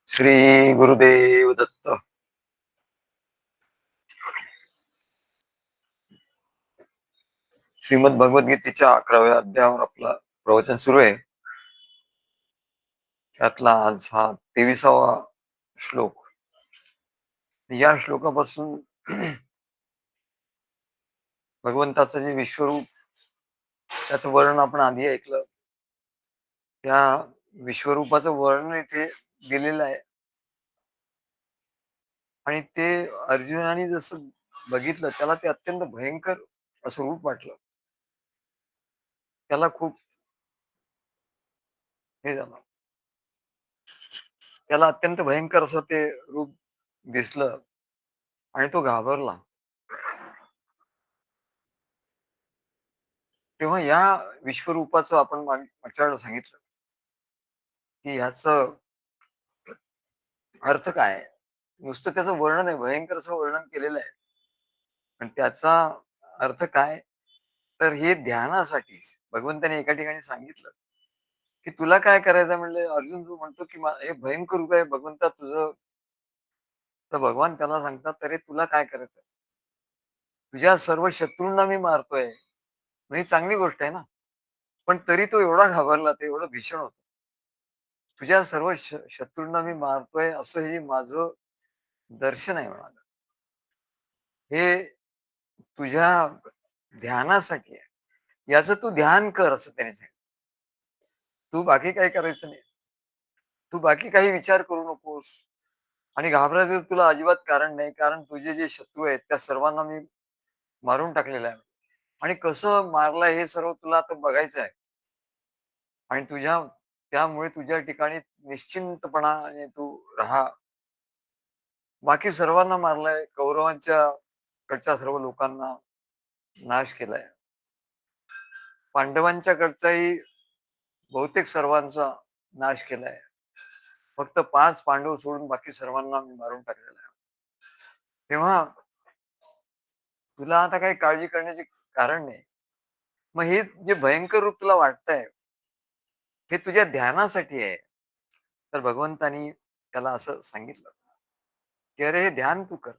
श्री गुरुदेव दत्त. श्रीमद भगवद्गीतेच्या 11व्या अध्यायावर आपलं प्रवचन सुरू आहे. त्यातला आज हा 23वा श्लोक. या श्लोकापासून भगवंताचं जे विश्वरूप, त्याचं वर्णन आपण आधी ऐकलं. त्या विश्वरूपाचं वर्णन इथे दिलेलं आहे आणि ते अर्जुनाने जसं बघितलं, त्याला ते अत्यंत भयंकर असं रूप वाटलं. त्याला खूप हे झालं. त्याला अत्यंत भयंकर असं ते रूप दिसलं आणि तो घाबरला. तेव्हा या विश्वरूपाचं आपण मागच्या वेळेला सांगितलं, की ह्याचं अर्थ काय आहे? नुसतं त्याचं वर्णन आहे, भयंकर असं वर्णन केलेलं आहे. पण त्याचा अर्थ काय? तर हे ध्यानासाठीच. भगवंताने एका ठिकाणी सांगितलं, की तुला काय करायचं म्हणलं, अर्जुन तू म्हणतो, की हे भयंकर रूप आहे भगवंता तुझं. तर भगवान त्याला सांगतात, "अरे तुला काय करायचंय? तुझ्या सर्व शत्रूंना मी मारतोय." मग ही चांगली गोष्ट आहे ना. पण तरी तो एवढा घाबरला, ते एवढं भीषण होतं. तुझ्या सर्व शत्रूंना मी मारतोय असं हे माझं दर्शन आहे म्हणाला. हे तुझ्या ध्यानासाठी आहे. याचं तू ध्यान कर असं त्याने सांगितलं. तू बाकी काही करायचं नाही. तू बाकी काही विचार करू नकोस आणि घाबरायचं तुला अजिबात कारण नाही. कारण तुझे जे शत्रू आहेत त्या सर्वांना मी मारून टाकलेलं आहे आणि कसं मारलंय हे सर्व तुला आता बघायचं आहे आणि त्यामुळे तुझ्या ठिकाणी निश्चिंतपणाने तू राहा. बाकी सर्वांना मारलंय. कौरवांच्या कडच्या सर्व लोकांना नाश केलाय. पांडवांच्या कडचाही बहुतेक सर्वांचा नाश केलाय. फक्त 5 पांडव सोडून बाकी सर्वांना मी मारून टाकलेलं आहे. तेव्हा तुला आता काही काळजी करण्याचे कारण नाही. मग हे जे भयंकर रूप तुला वाटतंय, हे तुझ्या ध्यानासाठी आहे. तर भगवंतानी त्याला असं सांगितलं, की "अरे हे ध्यान तू कर."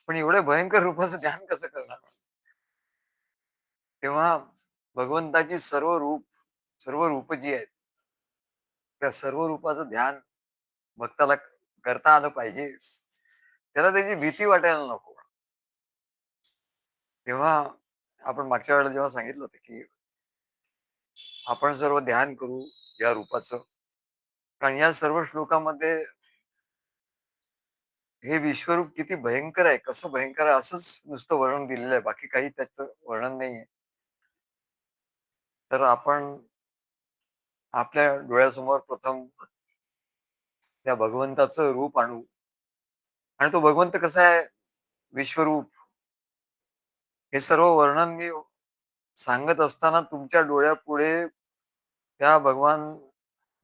पण एवढ्या भयंकर रूपाचं ध्यान कसं करणार? तेव्हा भगवंताची सर्व रूप जी आहेत, त्या सर्व रूपाचं ध्यान भक्ताला करता आलं पाहिजे. त्याला त्याची भीती वाटायला नको. तेव्हा आपण मागच्या वेळेला जेव्हा सांगितलं होतं, की आपण सर्व ध्यान करू या रूपाचं. कारण या सर्व श्लोकामध्ये हे विश्वरूप किती भयंकर आहे, कसं भयंकर आहे असंच नुसतं वर्णन दिलेलं आहे. बाकी काही त्याचं वर्णन नाहीये. तर आपण आपल्या डोळ्यासमोर प्रथम त्या भगवंताचं रूप आणू आणि तो भगवंत कसा आहे, विश्वरूप, हे सर्व वर्णन मी सांगत असताना तुमच्या डोळ्यापुढे त्या भगवान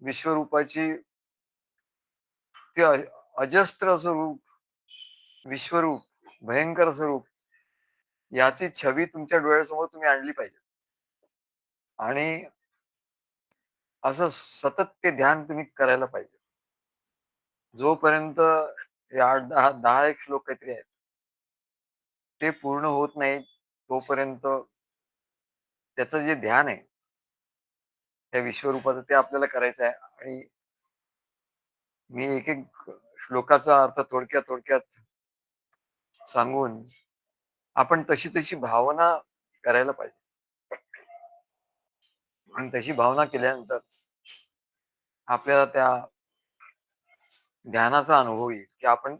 विश्वरूपाची ते अजस्त्र असं रूप, विश्वरूप, भयंकर असं रूप, याची छवी तुमच्या डोळ्यासमोर तुम्ही आणली पाहिजे. आणि असं सतत ते ध्यान तुम्ही करायला पाहिजे. जोपर्यंत हे 8-10 एक श्लोक काहीतरी आहेत. ते पूर्ण होत नाहीत, तोपर्यंत त्याचं जे ध्यान आहे, त्या विश्वरूपाचं ते आपल्याला करायचं आहे. आणि मी एक-एक श्लोकाचा अर्थ थोडक्यात सांगून आपण तशी भावना करायला पाहिजे. आणि तशी भावना केल्यानंतर आपल्याला त्या ध्यानाचा अनुभव येईल, की आपण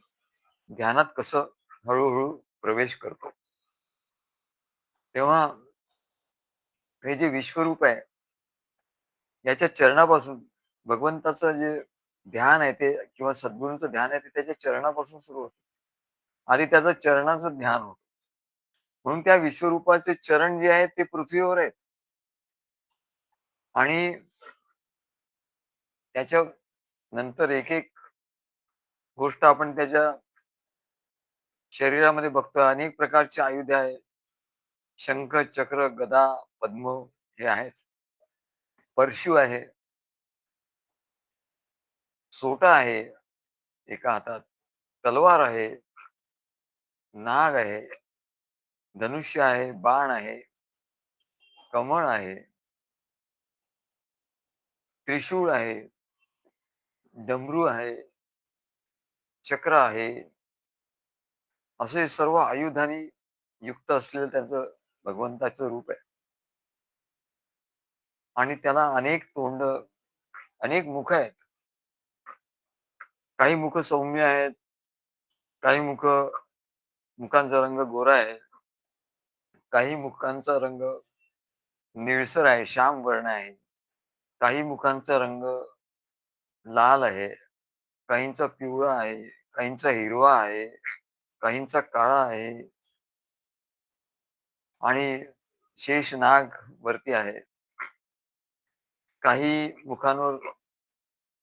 ध्यानात कसं हळू प्रवेश करतो. तेव्हा हे जे विश्वरूप आहे, याच्या चरणापासून भगवंताचं जे ध्यान आहे ते किंवा सद्गुरूंचं ध्यान आहे ते त्याच्या चरणापासून सुरू होतं. आधी त्याचं चरणाचं ध्यान होतं. म्हणून त्या विश्वरूपाचे चरण जे आहेत ते पृथ्वीवर आहेत आणि त्याच्या नंतर एक गोष्ट आपण त्याच्या शरीरामध्ये बघतो. अनेक प्रकारची आयुधे आहेत. शंख, चक्र, गदा, पद्म हे आहेत. परशु आहे. सोटा आहे एका हातात, तलवार आहे, नाग आहे, धनुष्य आहे, बाण आहे, कमळ आहे, त्रिशूळ आहे, डमरू आहे, चक्र आहे. असे सर्व आयुधांनी युक्त असलेलं त्याचं भगवंताचं रूप आहे. आणि त्याला अनेक तोंड, अनेक मुख आहेत. काही मुख सौम्य आहेत, काही मुखांचा रंग गोरा आहे, काही मुखांचा रंग निळसर आहे, श्याम वर्ण आहे. काही मुखांचा रंग लाल आहे, काहींचा पिवळा आहे, काहींचा हिरवा आहे, काहींचा काळा आहे आणि शेष नाग वरती आहे. काही मुखांवर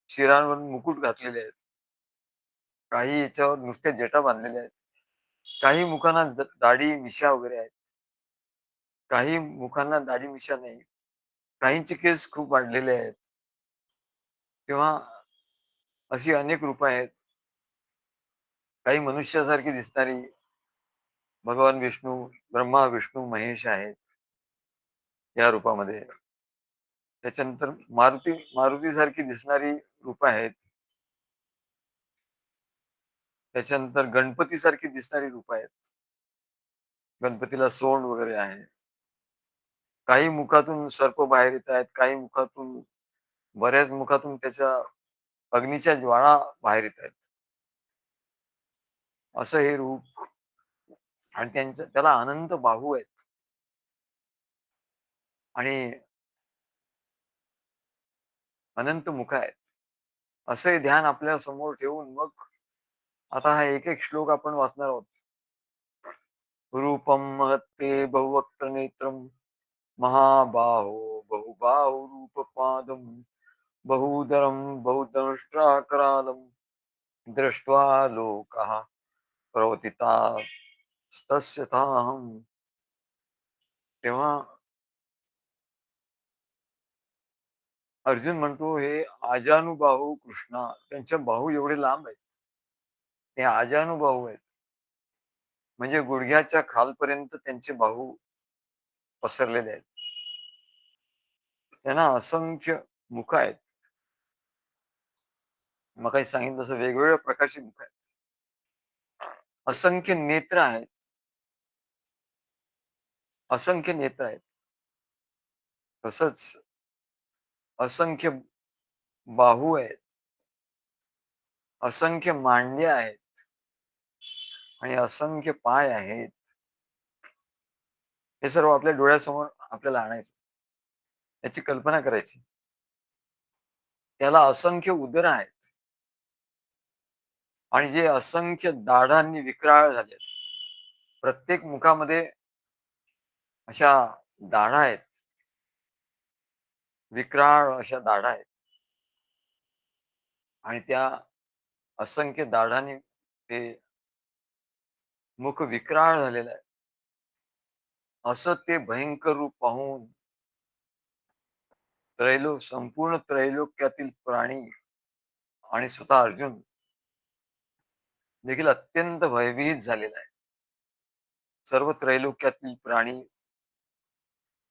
शिरांवर मुकुट घातलेले आहेत. काही याच्यावर नुसत्या जटा बांधलेल्या आहेत. काही मुखांना दाढी, मिशा वगैरे आहेत. काही मुखांना दाढी, मिशा नाही. काहींचे केस खूप वाढलेले आहेत. तेव्हा अशी अनेक रूपं आहेत. काही मनुष्यासारखी दिसणारी भगवान विष्णू, ब्रह्मा, विष्णू, महेश आहेत या रूपामध्ये. त्याच्यानंतर मारुतीसारखी दिसणारी रूपं आहेत. त्याच्यानंतर गणपतीसारखी दिसणारी रूपं आहेत. गणपतीला सोंड वगैरे आहे. काही मुखातून सर्प बाहेर येत आहेत, काही मुखातून बऱ्याच मुखातून त्याच्या अग्नीच्या ज्वाळा बाहेर येत आहेत. असं हे रूप आणि त्याला अनंत बाहू आहेत आणि अनंत मुख आहेत. असं हे ध्यान आपल्या समोर ठेवून मग आता हा एक-एक श्लोक आपण वाचणार आहोत. रूपं महत्ते बहुवक्त्र नेत्रं महाबाहो बहुबाहुरूपपादं बहूदरं बहुदंष्ट्राकरालं दृष्ट्वा लोकः प्रवर्तितास्तस्यथाहं. तेव्हा अर्जुन म्हणतो, "हे आजानुबाहू कृष्णा." त्यांच्या बाहू एवढे लांब आहेत. ते आजानुबाहू आहेत. म्हणजे गुडघ्याच्या खालपर्यंत त्यांचे बाहू पसरलेले आहेत. त्यांना असंख्य मुख आहेत. मगाशी सांगितलं तसं वेगवेगळ्या प्रकारची मुख आहेत. असंख्य नेत्र आहेत. असंख्य नेत्र आहेत. तसंच असंख्य बाहू आहेत. असंख्य मांड्या आहेत आणि असंख्य पाय आहेत. हे सर्व आपल्या डोळ्यासमोर आपल्याला आणायचं. याची कल्पना करायची. त्याला असंख्य उदरं आहेत आणि जे असंख्य दाढांनी विक्राळ झालेत. प्रत्येक मुखामध्ये अशा दाढा आहेत. विक्राळ अशा दाढा आहेत आणि त्या असंख्य दाढांनी ते मुख विक्राळ झालेलं आहे. असं ते भयंकर रूप पाहून संपूर्ण त्रैलोक्यातील प्राणी आणि स्वतः अर्जुन देखील अत्यंत भयभीत झालेला आहे. सर्व त्रैलोक्यातील प्राणी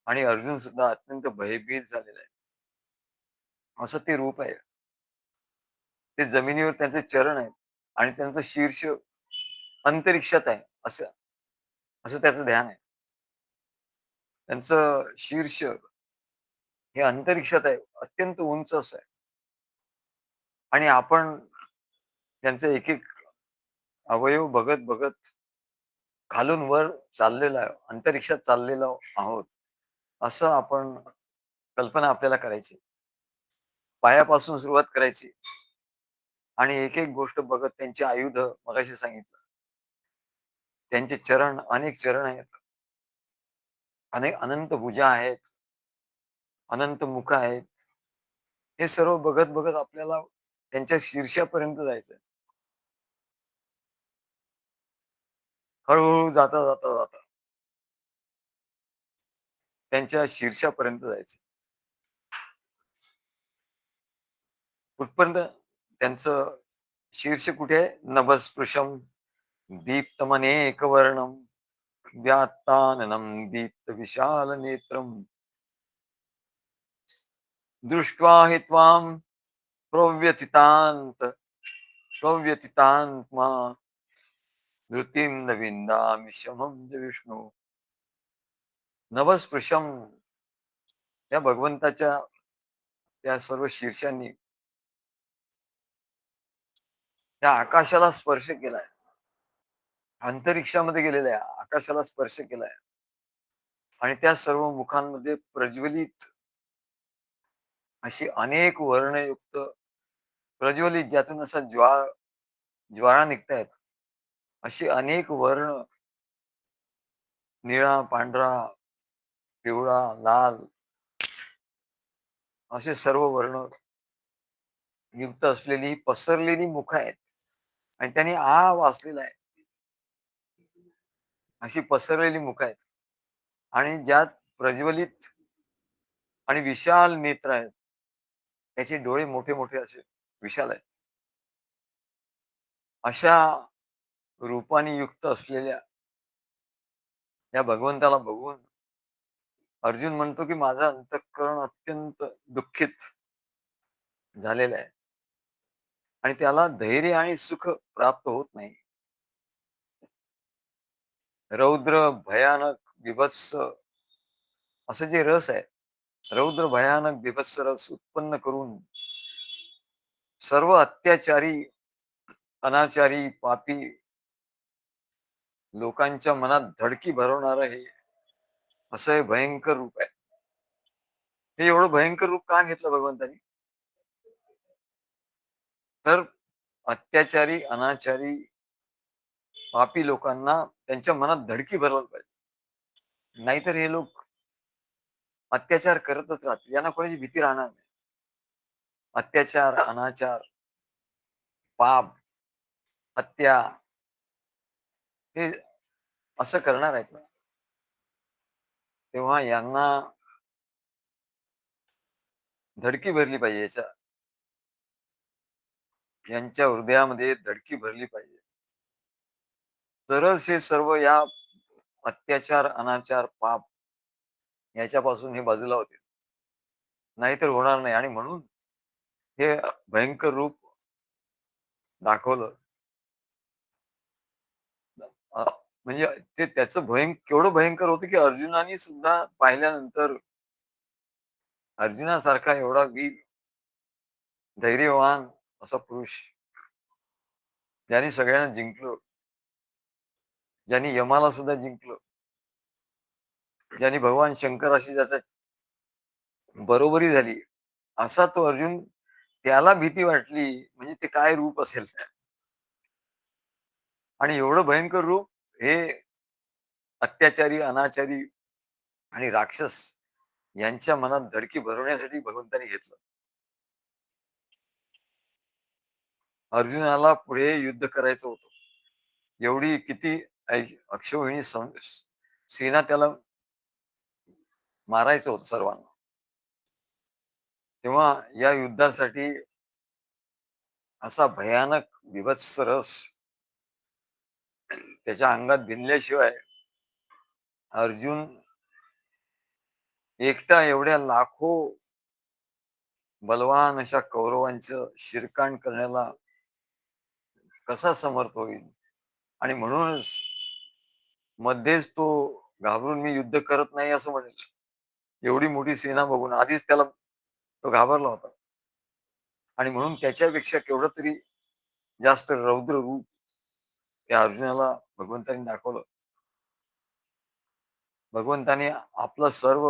आणि अर्जुन सुद्धा अत्यंत भयभीत झालेला आहे. असं ते रूप आहे. ते जमिनीवर त्यांचे चरण आहेत आणि त्यांचं शीर्ष अंतरिक्षात आहे. असं असं त्याचं ध्यान आहे. त्यांचं शीर्ष हे अंतरिक्षात आहे. अत्यंत उंच असं आहे आणि आपण त्यांचे एक-एक अवयव बघत खालून वर चाललेलो आहे. अंतरिक्षात चाललेलो आहोत. असं आपण कल्पना आपल्याला करायची. पायापासून सुरुवात करायची आणि एक-एक गोष्ट बघत त्यांची आयुध मगाशी सांगितलं. त्यांचे चरण अनेक चरण आहेत. अनंत भुजा आहेत, अनंत मुख आहेत. हे सर्व बघत आपल्याला त्यांच्या शीर्षापर्यंत जायचंय. हळू-हळू जाता त्यांच्या शीर्षापर्यंत जायचं. कुठपर्यंत? त्यांचं शीर्ष कुठे आहे? नभस्पृशम दीप्तमनेकवर्णम व्यात्ताननं दीप्तविशालनेत्रं दृष्ट्वा हि त्वां प्रव्यथितान्त प्रव्यथितान्त्मा धृतीं न विन्दामि शमं च विष्णू. नभस्पृशम या भगवंताच्या त्या सर्व शीर्षांनी त्या आकाशाला स्पर्श केलाय. अंतरिक्षामध्ये गेलेल्या आकाशाला स्पर्श केलाय आणि त्या सर्व मुखांमध्ये प्रज्वलित अशी अनेक वर्णयुक्त प्रज्वलित ज्यातून असा ज्वाळा निघतायत अशी अनेक वर्ण निळा, पांढरा, पिवळा, लाल असे सर्व वर्ण युक्त असलेली पसरलेली मुख आहेत आणि त्यांनी वाचलेला आहे. अशी पसरलेली मुख आहेत आणि ज्यात प्रज्वलित आणि विशाल नेत्र आहेत. त्याचे डोळे मोठे मोठे असे विशाल आहेत. अशा रूपाने युक्त असलेल्या या भगवंताला बघून अर्जुन म्हणतो की माझं अंतःकरण अत्यंत दुःखित झालेलं आहे आणि त्याला धैर्य आणि सुख प्राप्त होत नाही. रौद्र भयानक विभत्स असं जे रस आहे, रौद्र भयानक विभत्स रस उत्पन्न करून सर्व अत्याचारी, अनाचारी, पापी लोकांच्या मनात धडकी भरवणारं हे असं हे भयंकर रूप आहे. हे एवढं भयंकर रूप का घेतलं भगवंतानी? तर अत्याचारी, अनाचारी, पापी लोकांना त्यांच्या मनात धडकी भरवलं पाहिजे. नाहीतर हे लोक अत्याचार करतच राहतील. यांना कोणाची भीती राहणार नाही. अत्याचार, अनाचार, पाप, हत्या हे असं करणार आहेत ना. तेव्हा यांना धडकी भरली पाहिजे यांच्या हृदयामध्ये धडकी भरली पाहिजे. तरच हे सर्व या अत्याचार, अनाचार, पाप याच्यापासून हे बाजूला होतील. नाहीतर होणार नाही आणि म्हणून हे भयंकर रूप दाखवलं. म्हणजे ते त्याचं केवढं भयंकर होतं की अर्जुनाने सुद्धा पाहिल्यानंतर अर्जुनासारखा एवढा वीर, धैर्यवान असा पुरुष ज्यांनी सगळ्यांना जिंकलं, ज्यांनी यमाला सुद्धा जिंकलं, ज्यांनी भगवान शंकराशी ज्याचा बरोबरी झाली, असा तो अर्जुन, त्याला भीती वाटली म्हणजे ते काय रूप असेल. आणि एवढं भयंकर रूप हे अत्याचारी, अनाचारी आणि राक्षस यांच्या मनात धडकी भरवण्यासाठी भगवंताने घेतलं. अर्जुनाला पुढे युद्ध करायचं होतं. एवढी किती अक्षौहिणी सेना त्याला मारायचं होतं सर्वांना. तेव्हा या युद्धासाठी असा भयानक विभत्स रस त्याच्या अंगात भिनल्याशिवाय अर्जुन एकटा एवढ्या लाखो बलवान अशा कौरवांचं शिरकाण करण्याला कसा समर्थ होईल. आणि म्हणूनच मध्येच तो घाबरून मी युद्ध करत नाही असं म्हणेल. एवढी मोठी सेना बघून आधीच त्याला तो घाबरला होता आणि म्हणून त्याच्यापेक्षा केवढं तरी जास्त रौद्र रूप त्या अर्जुनाला भगवंतांनी दाखवलं. भगवंताने आपलं सर्व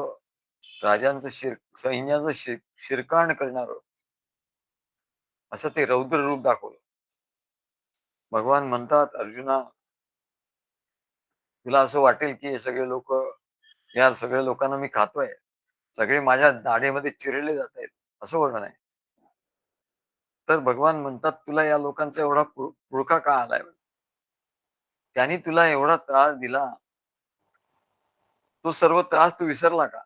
राजांचं सैन्याचं शिरकाण करणार असं ते रौद्र रूप दाखवलं. भगवान म्हणतात, अर्जुना, तुला असं वाटेल की हे सगळे लोक, या सगळ्या लोकांना मी खातोय, सगळे माझ्या दाढेमध्ये चिरले जात आहेत, असं वर्णन आहे. तर भगवान म्हणतात, तुला या लोकांचा एवढा पुळका का आलाय? त्यांनी तुला एवढा त्रास दिला, तो सर्व त्रास तू विसरला का?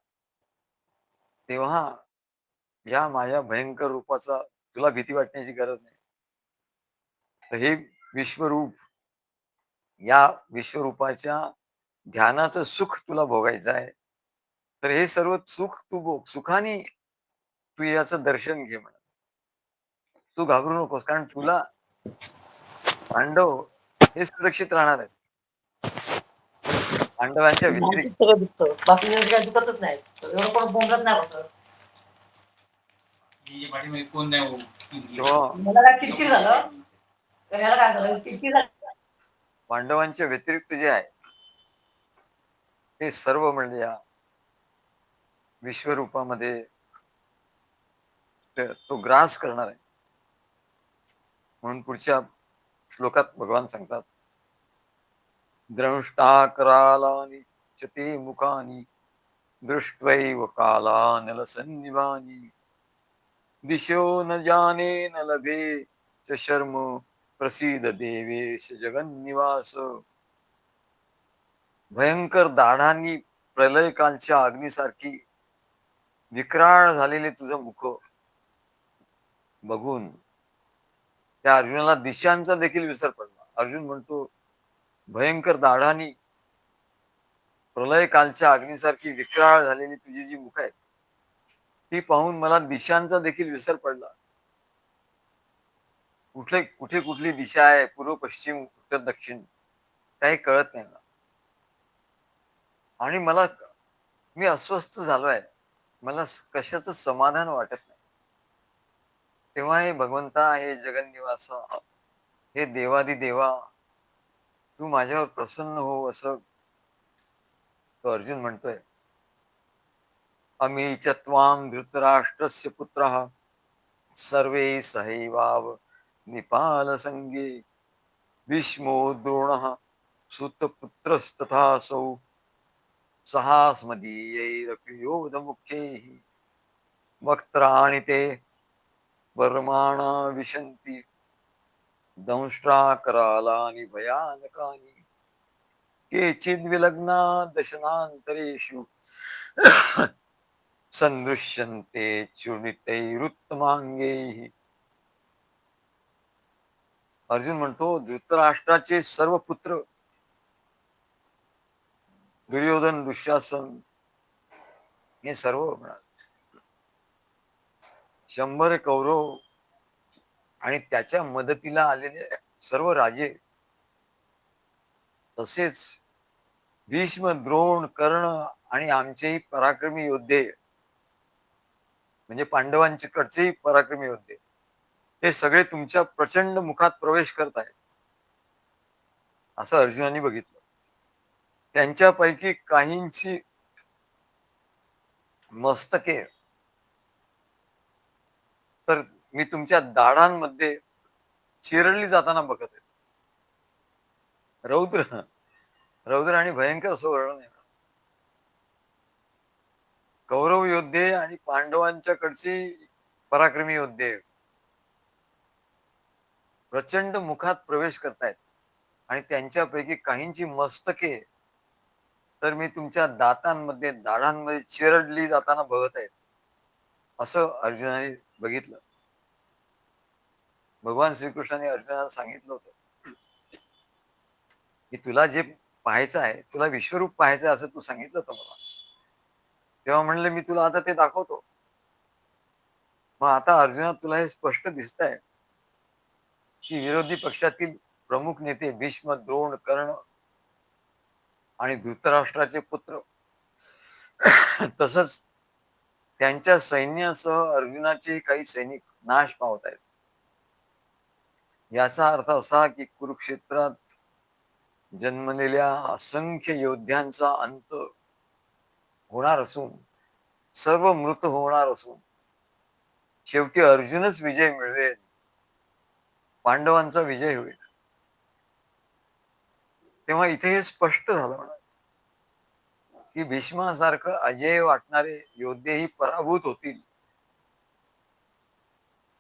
तेव्हा या माझ्या भयंकर रूपाचा तुला भीती वाटण्याची गरज नाही. तर हे विश्वरूप, या विश्वरूपाच्या ध्यानाचं सुख तुला भोगायचं आहे. तर हे सर्व सुख तू भोग, सुखाने तू याचं दर्शन घे म्हणा. तू घाबरू नकोस, कारण तुला पांडव हे सुरक्षित राहणार आहेत. पांडवांच्या व्यतिरिक्त सगळं दुखतं, बाकी काय दुखतच नाही, एवढं पण बोंबलत नाही बसत. कोण नाही मला काय किरकिर झालं, तर ह्याला काय झालं, किरकिर झाली. पांडवांच्या व्यतिरिक्त जे आहे ते सर्व म्हणजे या विश्वरूपामध्ये तो ग्रास करणार आहे. म्हणून पुढच्या श्लोकात भगवान सांगतात, द्रष्टा करालानि च ते मुखानि दृष्ट्वैव कालानलसन्निभानि दिशो न जाने न लभे च शर्म प्रसीद देवेश जगन्निवास. भयंकर दाढांनी प्रलयकालच्या अग्नीसारखी विक्राळ झालेले तुझं मुख बघून त्या अर्जुनाला दिशांचा देखील विसर पडला. अर्जुन म्हणतो, भयंकर दाढांनी प्रलयकालच्या अग्नीसारखी विक्राळ झालेली तुझी जी मुख आहेत ती पाहून मला दिशांचा देखील विसर पडला. कुठे कुठे कुठली दिशा आहे, पूर्व पश्चिम उत्तर दक्षिण, काही कळत नाही मला. आणि मी अस्वस्थ झालोय, मला कशाचं समाधान वाटत नाही. तेव्हा हे भगवंता, हे जगन्निवासा, हे देवादी देवा, तू माझ्यावर प्रसन्न हो, असं तो अर्जुन म्हणतोय. अमी च त्वां धृतराष्ट्रस्य पुत्रः सर्वे सहैवाव निपाल संगे भीष्मो द्रोणः सुतपुत्रस्तथासौ सहास्मदीयैरपि योधमुख्यैः वक्त्राणि ते वर्माणा विशन्ति दंष्ट्राकरालानि भयानकानि केचिद्विलग्ना दशनान्तरेषु सन्दृश्यन्ते चूर्णितैरुत्तमांगैः. अर्जुन म्हणतो, धृतराष्ट्राचे सर्व पुत्र दुर्योधन, दुःशासन हे सर्व म्हणाल, 100 कौरव आणि त्याच्या मदतीला आलेले सर्व राजे, तसेच भीष्म, द्रोण, कर्ण आणि आमचेही पराक्रमी योद्धे, म्हणजे पांडवांचे कडचेही पराक्रमी योद्धे, ते सगळे तुमच्या प्रचंड मुखात प्रवेश करत आहेत असं अर्जुनाने बघितलं. त्यांच्यापैकी काहींची मस्तके तर मी तुमच्या दाढांमध्ये चिरडली जाताना बघत आहे. रौद्र रौद्र आणि भयंकर असं वर्णन आहे. कौरव योद्धे आणि पांडवांच्याकडचे पराक्रमी योद्धे प्रचंड मुखात प्रवेश करतायत आणि त्यांच्यापैकी काहींची मस्तके तर मी तुमच्या दातांमध्ये, दाढांमध्ये चिरडली जाताना बघत आहेत असं अर्जुनाने बघितलं. भगवान श्रीकृष्णाने अर्जुनाला सांगितलं होतं की तुला जे पाहायचं आहे, तुला विश्वरूप पाहायचं आहे असं तू सांगितलं होतं मला. तेव्हा म्हणले, मी तुला आता ते दाखवतो. मग आता अर्जुना, तुला हे स्पष्ट दिसत आहे की विरोधी पक्षातील प्रमुख नेते भीष्म, द्रोण, कर्ण आणि धृतराष्ट्राचे पुत्र तसंच त्यांच्या सैन्यासह अर्जुनाचे काही सैनिक नाश पावत आहेत. याचा अर्थ असा की कुरुक्षेत्रात जन्मलेल्या असंख्य योद्ध्यांचा अंत होणार असून सर्व मृत होणार असून शेवटी अर्जुनच विजय मिळवेल, पांडवांचा विजय होईल. तेव्हा इथे हे स्पष्ट झालं म्हणा की भीष्मासारखं अजय वाटणारे योद्धेही पराभूत होतील.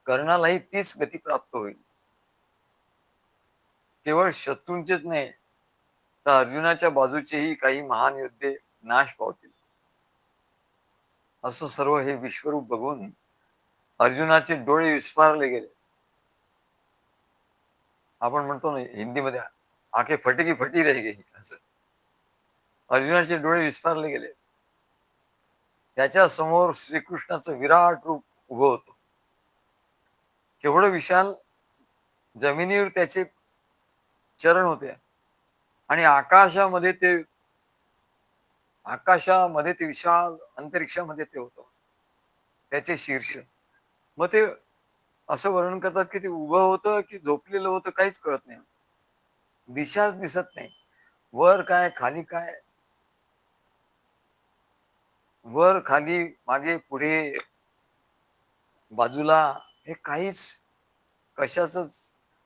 कर्णालाही तीच गती प्राप्त होईल. केवळ शत्रूंचेच नाही, तर अर्जुनाच्या बाजूचेही काही महान योद्धे नाश पावतील. असं सर्व हे विश्वरूप बघून अर्जुनाचे डोळे विस्फारले गेले. आपण म्हणतो ना हिंदीमध्ये, आखे फटे की फटी रही गई, असं. अर्जुनाचे डोळे विस्फारले गेले. त्याच्या समोर श्रीकृष्णाचं विराट रूप उभं होतं. केवढं विशाल जमिनीवर त्याचे चरण होते आणि आकाशामध्ये ते विशाल अंतरिक्षामध्ये ते होतं, त्याचे शीर्ष. मग ते असं वर्णन करतात की ते उभं होतं की झोपलेलं होतं काहीच कळत नाही. दिशाच दिसत नाही. वर काय खाली काय, वर खाली मागे पुढे बाजूला, हे काहीच कशाच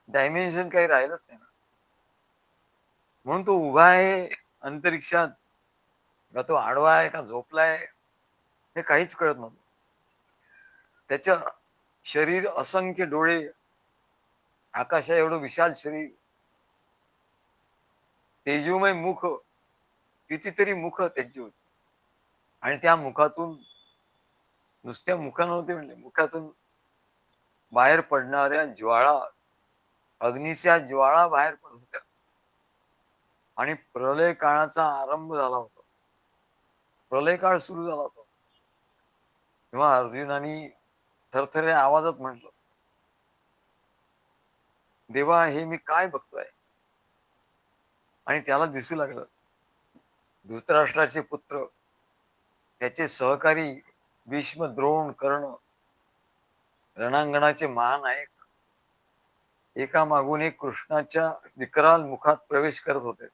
डायमेन्शन काही राहिलंच नाही. म्हणून तो उभा आहे अंतरिक्षात, का तो आडवा आहे का झोपलाय, हे काहीच कळत नव्हतं. त्याच्या शरीर, असंख्य डोळे, आकाशा एवढं विशाल शरीर, तेजोमय मुख, कितीतरी मुख त्यांची होती. आणि त्या मुखातून, नुसत्या मुख नव्हते म्हणले, मुखातून बाहेर पडणाऱ्या ज्वाळा, अग्नीच्या ज्वाळा बाहेर पडत होत्या. आणि प्रलय काळाचा आरंभ झाला होता. प्रलय काळ सुरू झाला होता. तेव्हा अर्जुनानी थरथऱ्या आवाजात म्हटलं, देवा, हे मी काय बघतोय? आणि त्याला दिसू लागलं धृतराष्ट्राचे पुत्र, त्याचे सहकारी भीष्म, द्रोण, कर्ण, रणांगणाचे महानायक, एकामागून एक कृष्णाच्या विकराल मुखात प्रवेश करत होते.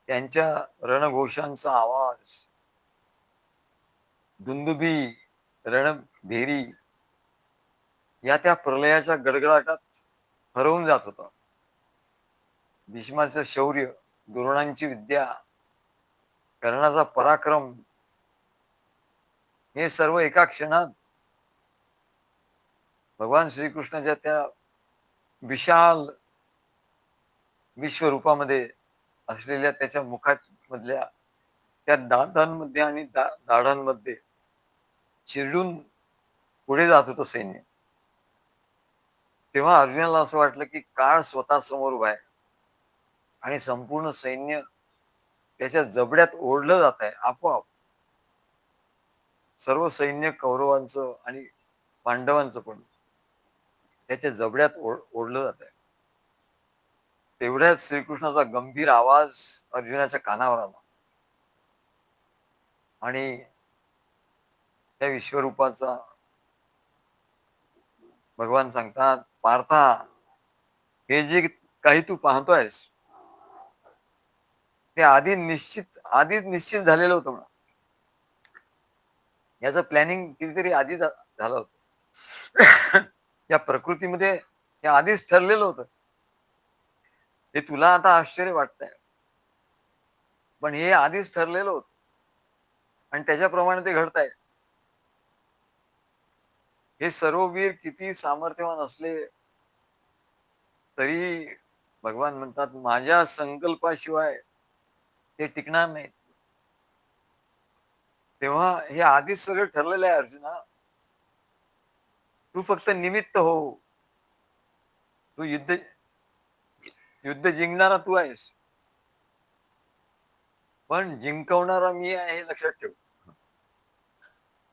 त्यांच्या रणघोषांचा आवाज, दुंदुबी, रणभेरी या त्या प्रलयाच्या गडगडाटात हरवून जात होता. भीष्माचं शौर्य, द्रोणांची विद्या, कर्णाचा पराक्रम, हे सर्व एका क्षणात भगवान श्रीकृष्णाच्या त्या विशाल विश्वरूपामध्ये असलेल्या त्याच्या मुखामधल्या त्या दातांमध्ये आणि दाढांमध्ये चिरडून पुढे जात होतं सैन्य. तेव्हा अर्जुनाला असं वाटलं की काळ स्वतः समोर उभा आहे आणि संपूर्ण सैन्य त्याच्या जबड्यात ओढलं जात आहे आपोआप. सर्व सैन्य कौरवांचं आणि पांडवांचं पण त्याच्या जबड्यात ओढलं जात आहे. तेवढ्याच श्रीकृष्णाचा गंभीर आवाज अर्जुनाच्या कानावर आला आणि त्या विश्वरूपाचा भगवान सांगतात, पार्था, हे जे काही तू पाहतोयस ते आधीच निश्चित झालेलं होतं म्हणा. याचं प्लॅनिंग कितीतरी आधी झालं होतं. या प्रकृतीमध्ये हे आधीच ठरलेलं होतं. हे तुला आता आश्चर्य वाटतंय, पण हे आधीच ठरलेलं होतं आणि त्याच्याप्रमाणे ते घडतंय. हे सर्व वीर किती सामर्थ्यवान असले तरी भगवान म्हणतात, माझ्या संकल्पाशिवाय ते टिकणार नाही. तेव्हा हे आधीच सगळं ठरलेलं आहे अर्जुना. तू फक्त निमित्त हो. तू युद्ध जिंकणारा तू आहेस, पण जिंकवणारा मी आहे हे लक्षात ठेव.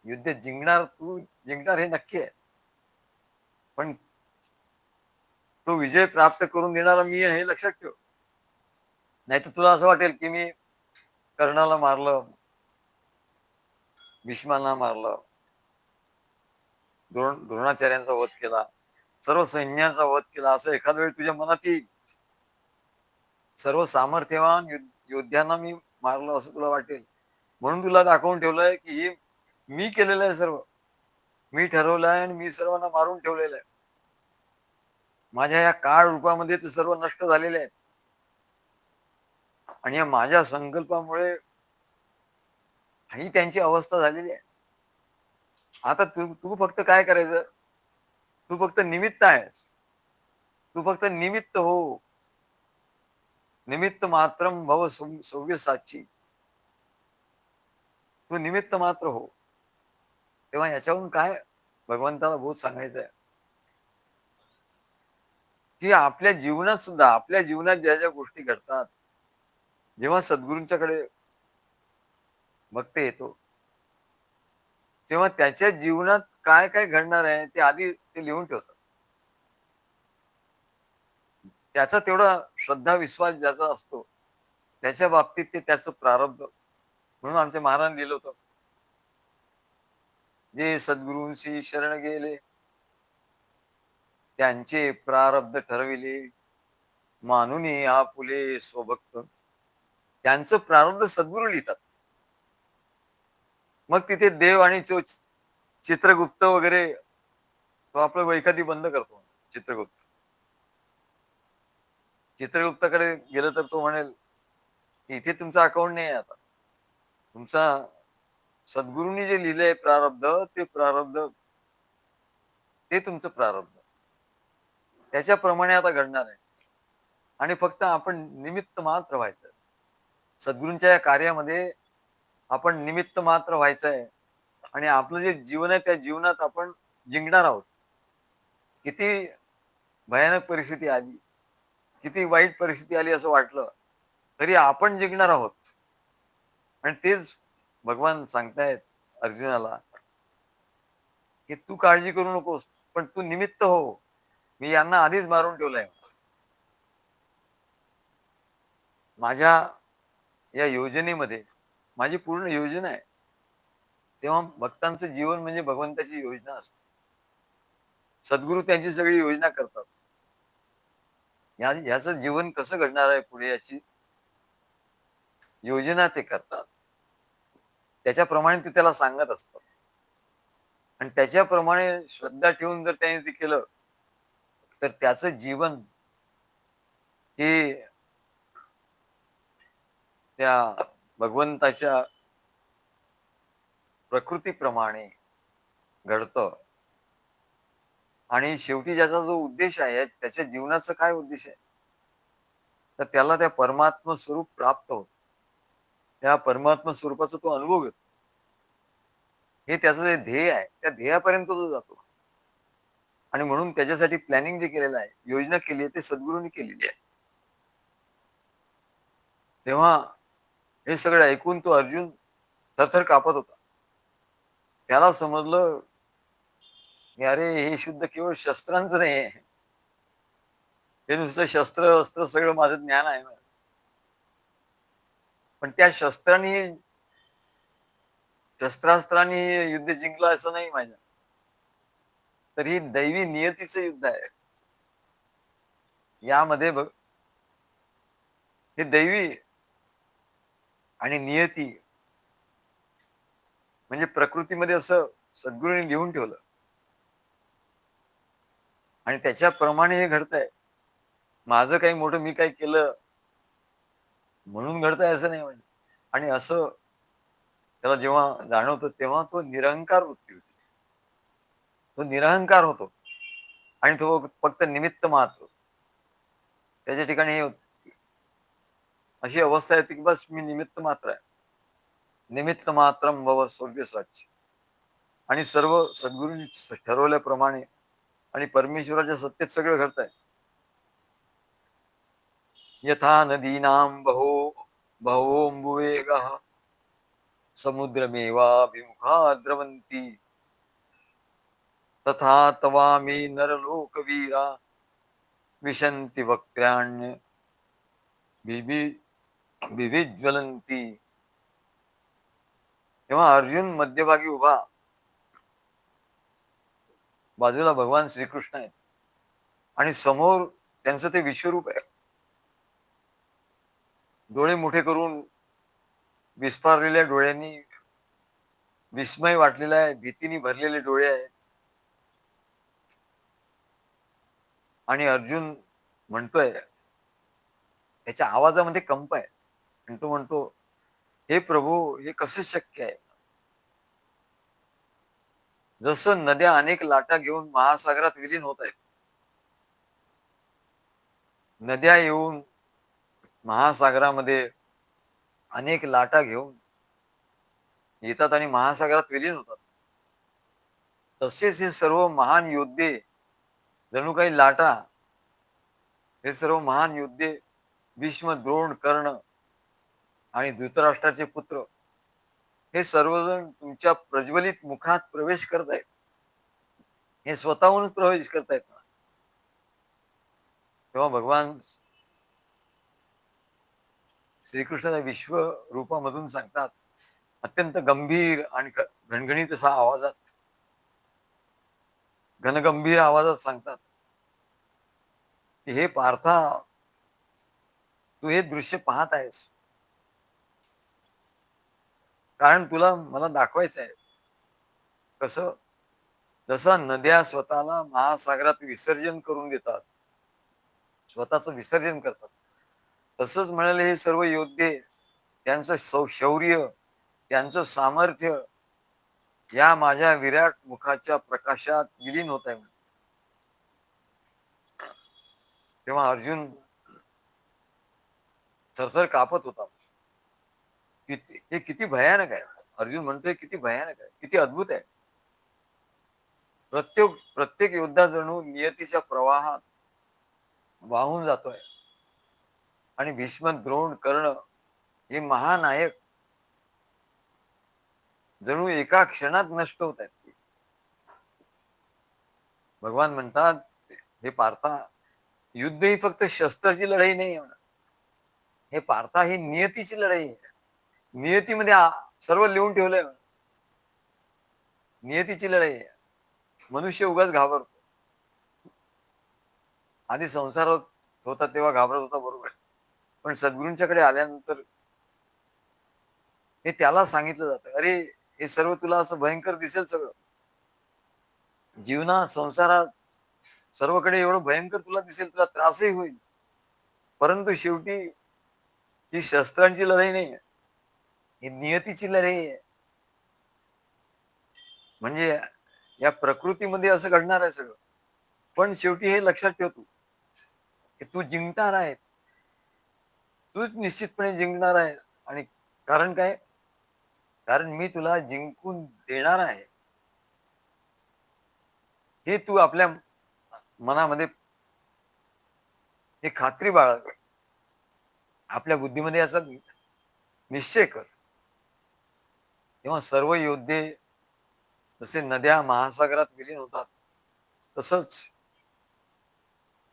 युद्ध जिंकणार हे नक्की आहे, पण तो विजय प्राप्त करून देणारा मी आहे हे लक्षात ठेव. नाही तर तुला असं वाटेल की मी कर्णाला मारलं, भीष्मांना मारलं, द्रोणाचार्यांचा वध केला, सर्व सैन्याचा वध केला, असं एखाद वेळी तुझ्या मनात येईल. सर्व सामर्थ्यवान योद्ध्यांना मी मारलं असं तुला वाटेल. म्हणून तुला दाखवून ठेवलंय की हे मी केलेलं आहे, सर्व मी ठरवलं आहे आणि मी सर्वांना मारून ठेवलेलं आहे. माझ्या या काळ रूपामध्ये ते सर्व नष्ट झालेले आहेत आणि या माझ्या संकल्पामुळे ही त्यांची अवस्था झालेली आहे. आता तू तू फक्त काय करायचं, तू फक्त निमित्त आहेस. तू फक्त निमित्त हो. निमित्त मात्रम भव सव्यसाची. तू निमित्त मात्र हो. तेव्हा याच्यावरून काय भगवंताला बहुत सांगायचं आहे. की आपल्या जीवनात सुद्धा, आपल्या जीवनात ज्या ज्या गोष्टी घडतात, जेव्हा सद्गुरूंच्याकडे भक्त येतो, तेव्हा त्याच्या जीवनात काय काय घडणार आहे ते आधी ते लिहून ठेवतात. त्याचा तेवढा श्रद्धा विश्वास ज्याचा असतो, त्याच्या बाबतीत ते त्याचं प्रारब्ध, म्हणून आमच्या महाराजांनी लिहिलं होतं, जे सद्गुरूंशी शरण गेले त्यांचे प्रारब्ध ठरविले, मानुनी आपुले स्वभक्त. त्यांचं प्रारब्ध सद्गुरू लिहितात. मग तिथे देव आणि तो चित्रगुप्त वगैरे, तो आपलं वैखाती बंद करतो. चित्रगुप्त चित्रगुप्ताकडे गेलं तर तो म्हणेल, इथे तुमचा अकाउंट नाही आहे आता. तुमचा सद्गुरूंनी जे लिहिलंय प्रारब्ध, ते प्रारब्ध, ते तुमचं प्रारब्ध. त्याच्याप्रमाणे आता घडणार आहे. आणि फक्त आपण निमित्त मात्र व्हायचं. सद्गुरूंच्या या कार्यामध्ये आपण निमित्त मात्र व्हायचंय आणि आपलं जे जीवन आहे त्या जीवनात आपण जिंकणार आहोत. किती भयानक परिस्थिती आली, किती वाईट परिस्थिती आली असं वाटलं, तरी आपण जिंकणार आहोत. आणि तेच भगवान सांगतायत अर्जुनाला, की तू काळजी करू नकोस, पण तू निमित्त हो. मी यांना आधीच मारून ठेवलंय. माझ्या या योजनेमध्ये माझी पूर्ण योजना आहे. तेव्हा भक्तांचं जीवन म्हणजे भगवंताची योजना असते. सद्गुरू त्यांची सगळी योजना करतात. याचं जीवन कसं घडणार आहे पुढे याची योजना ते करतात. त्याच्याप्रमाणे ते त्याला सांगत असतात. आणि त्याच्याप्रमाणे श्रद्धा ठेवून जर त्याने ते केलं, तर त्याचं जीवन हे त्या भगवंताच्या प्रकृतीप्रमाणे घडतं. आणि शेवटी ज्याचा जो उद्देश आहे, त्याच्या जीवनाचा काय उद्देश आहे? तर त्याला त्या परमात्म स्वरूप प्राप्त होतं. त्या परमात्मा स्वरूपाचा तो अनुभव घेतो. हे त्याचं जे ध्येय आहे, त्या ध्येयापर्यंत तो जातो. आणि म्हणून त्याच्यासाठी प्लॅनिंग जे केलेलं आहे, योजना केली आहे, ते सद्गुरूंनी केलेली आहे. तेव्हा हे सगळं ऐकून तो अर्जुन थरथर कापत होता. त्याला समजलं, की अरे हे शुद्ध केवळ शस्त्रांचं नाही आहे. हे नुसतं शस्त्र अस्त्र सगळं माझं ज्ञान आहे. पण त्या शस्त्रास्त्रांनी युद्ध जिंकलं असं नाही माझ्या. तर ही दैवी नियतीचं युद्ध आहे. यामध्ये बघ, हे दैवी आणि नियती म्हणजे प्रकृतीमध्ये असं सद्गुरूंनी लिहून ठेवलं आणि त्याच्याप्रमाणे हे घडतंय. माझं काही मोठं मी काही केलं म्हणून घडतंय असं नाही म्हणजे. आणि असं त्याला जेव्हा जाणवतं तेव्हा तो निरहंकार वृत्ती होती. तो निरहंकार होतो आणि तो फक्त निमित्त मात्र. त्याच्या ठिकाणी अशी अवस्था येते की बस मी निमित्त मात्र आहे. निमित्त मात्रम भव स्वर्गस्वाच्य. आणि सर्व सद्गुरूंनी ठरवल्याप्रमाणे आणि परमेश्वराच्या सत्तेत सगळं घडतंय. यथा नदीनां बहोऽम्बुवेगः समुद्रमेवाभिमुखा द्रवन्ति तथा तवामी नरलोकवीरा विशन्ति वक्त्राण्य विविज्वलन्ति. तेव्हा अर्जुन मध्यभागी उभा, बाजूला भगवान श्रीकृष्ण आहेत आणि समोर त्यांचं ते विश्वरूप आहे. डोळे मोठे करून विस्फारलेल्या डोळ्यांनी विस्मय वाटलेला आहे, भीतीने भरलेले डोळे आहेत. आणि अर्जुन म्हणतोय, त्याच्या आवाजामध्ये कंप आहे आणि तो म्हणतो, हे प्रभू हे कसं शक्य आहे? जसं नद्या अनेक लाटा घेऊन महासागरात विलीन होत आहेत. नद्या येऊन महासागरामध्ये अनेक लाटा घेऊन येतात आणि महासागरात विलीन होतात. तसेच हे सर्व महान योद्धे जणू काही लाटा हे सर्व महान योद्धे भीष्म, द्रोण, कर्ण आणि धृतराष्ट्राचे पुत्र हे सर्वजण तुमच्या प्रज्वलित मुखात प्रवेश करत आहेत. हे स्वतःहूनच प्रवेश करतायत. तेव्हा भगवान श्रीकृष्ण विश्व रूपामधून सांगतात, अत्यंत गंभीर आणि घणघणीत असा आवाजात, घनगंभीर आवाजात सांगतात की हे पार्था, तू हे दृश्य पाहत आहेस कारण तुला मला दाखवायचं आहे. कसं? जसं नद्या स्वतःला महासागरात विसर्जन करून देतात, स्वतःचं विसर्जन करतात, तसंच म्हणाले हे सर्व योद्धे त्यांचं शौर्य, त्यांचं सामर्थ्य या माझ्या विराट मुखाच्या प्रकाशात विलीन होत आहे. तेव्हा अर्जुन थरथर कापत होता. हे किती भयानक आहे. अर्जुन म्हणतोय किती भयानक आहे, किती अद्भुत आहे. प्रत्येक योद्धा जणू नियतीच्या प्रवाहात वाहून जातोय आणि भीष्म, द्रोण, कर्ण हे महानायक जणू एका क्षणात नष्ट होत आहेत. भगवान म्हणतात, हे पार्था, युद्ध ही फक्त शस्त्राची लढाई नाही. हे पार्था ही नियतीची लढाई आहे. नियतीमध्ये सर्व लिहून ठेवलंय. नियतीची लढाई आहे. मनुष्य उगाच घाबरतो. आधी संसारात होता तेव्हा घाबरत होता, बरोबर, पण सद्गुरूंच्याकडे आल्यानंतर हे त्याला सांगितलं जातं, अरे हे सर्व तुला असं भयंकर दिसेल, सगळं जीवनात संसारात सर्वकडे एवढं भयंकर तुला दिसेल, तुला त्रासही होईल, परंतु शेवटी ही शस्त्रांची लढाई नाही, ही नियतीची लढाई आहे. म्हणजे या प्रकृतीमध्ये असं घडणार आहे सगळं, पण शेवटी हे लक्षात ठेवतो की तू जिंकणार आहेस, तूच निश्चितपणे जिंकणार आहेस. आणि कारण काय? कारण मी तुला जिंकून देणार आहे, हे तू आपल्या मनामध्ये हे खात्री बाळग, आपल्या बुद्धीमध्ये असा निश्चय कर. तेव्हा सर्व योद्धे जसे नद्या महासागरात विलीन होतात, तसंच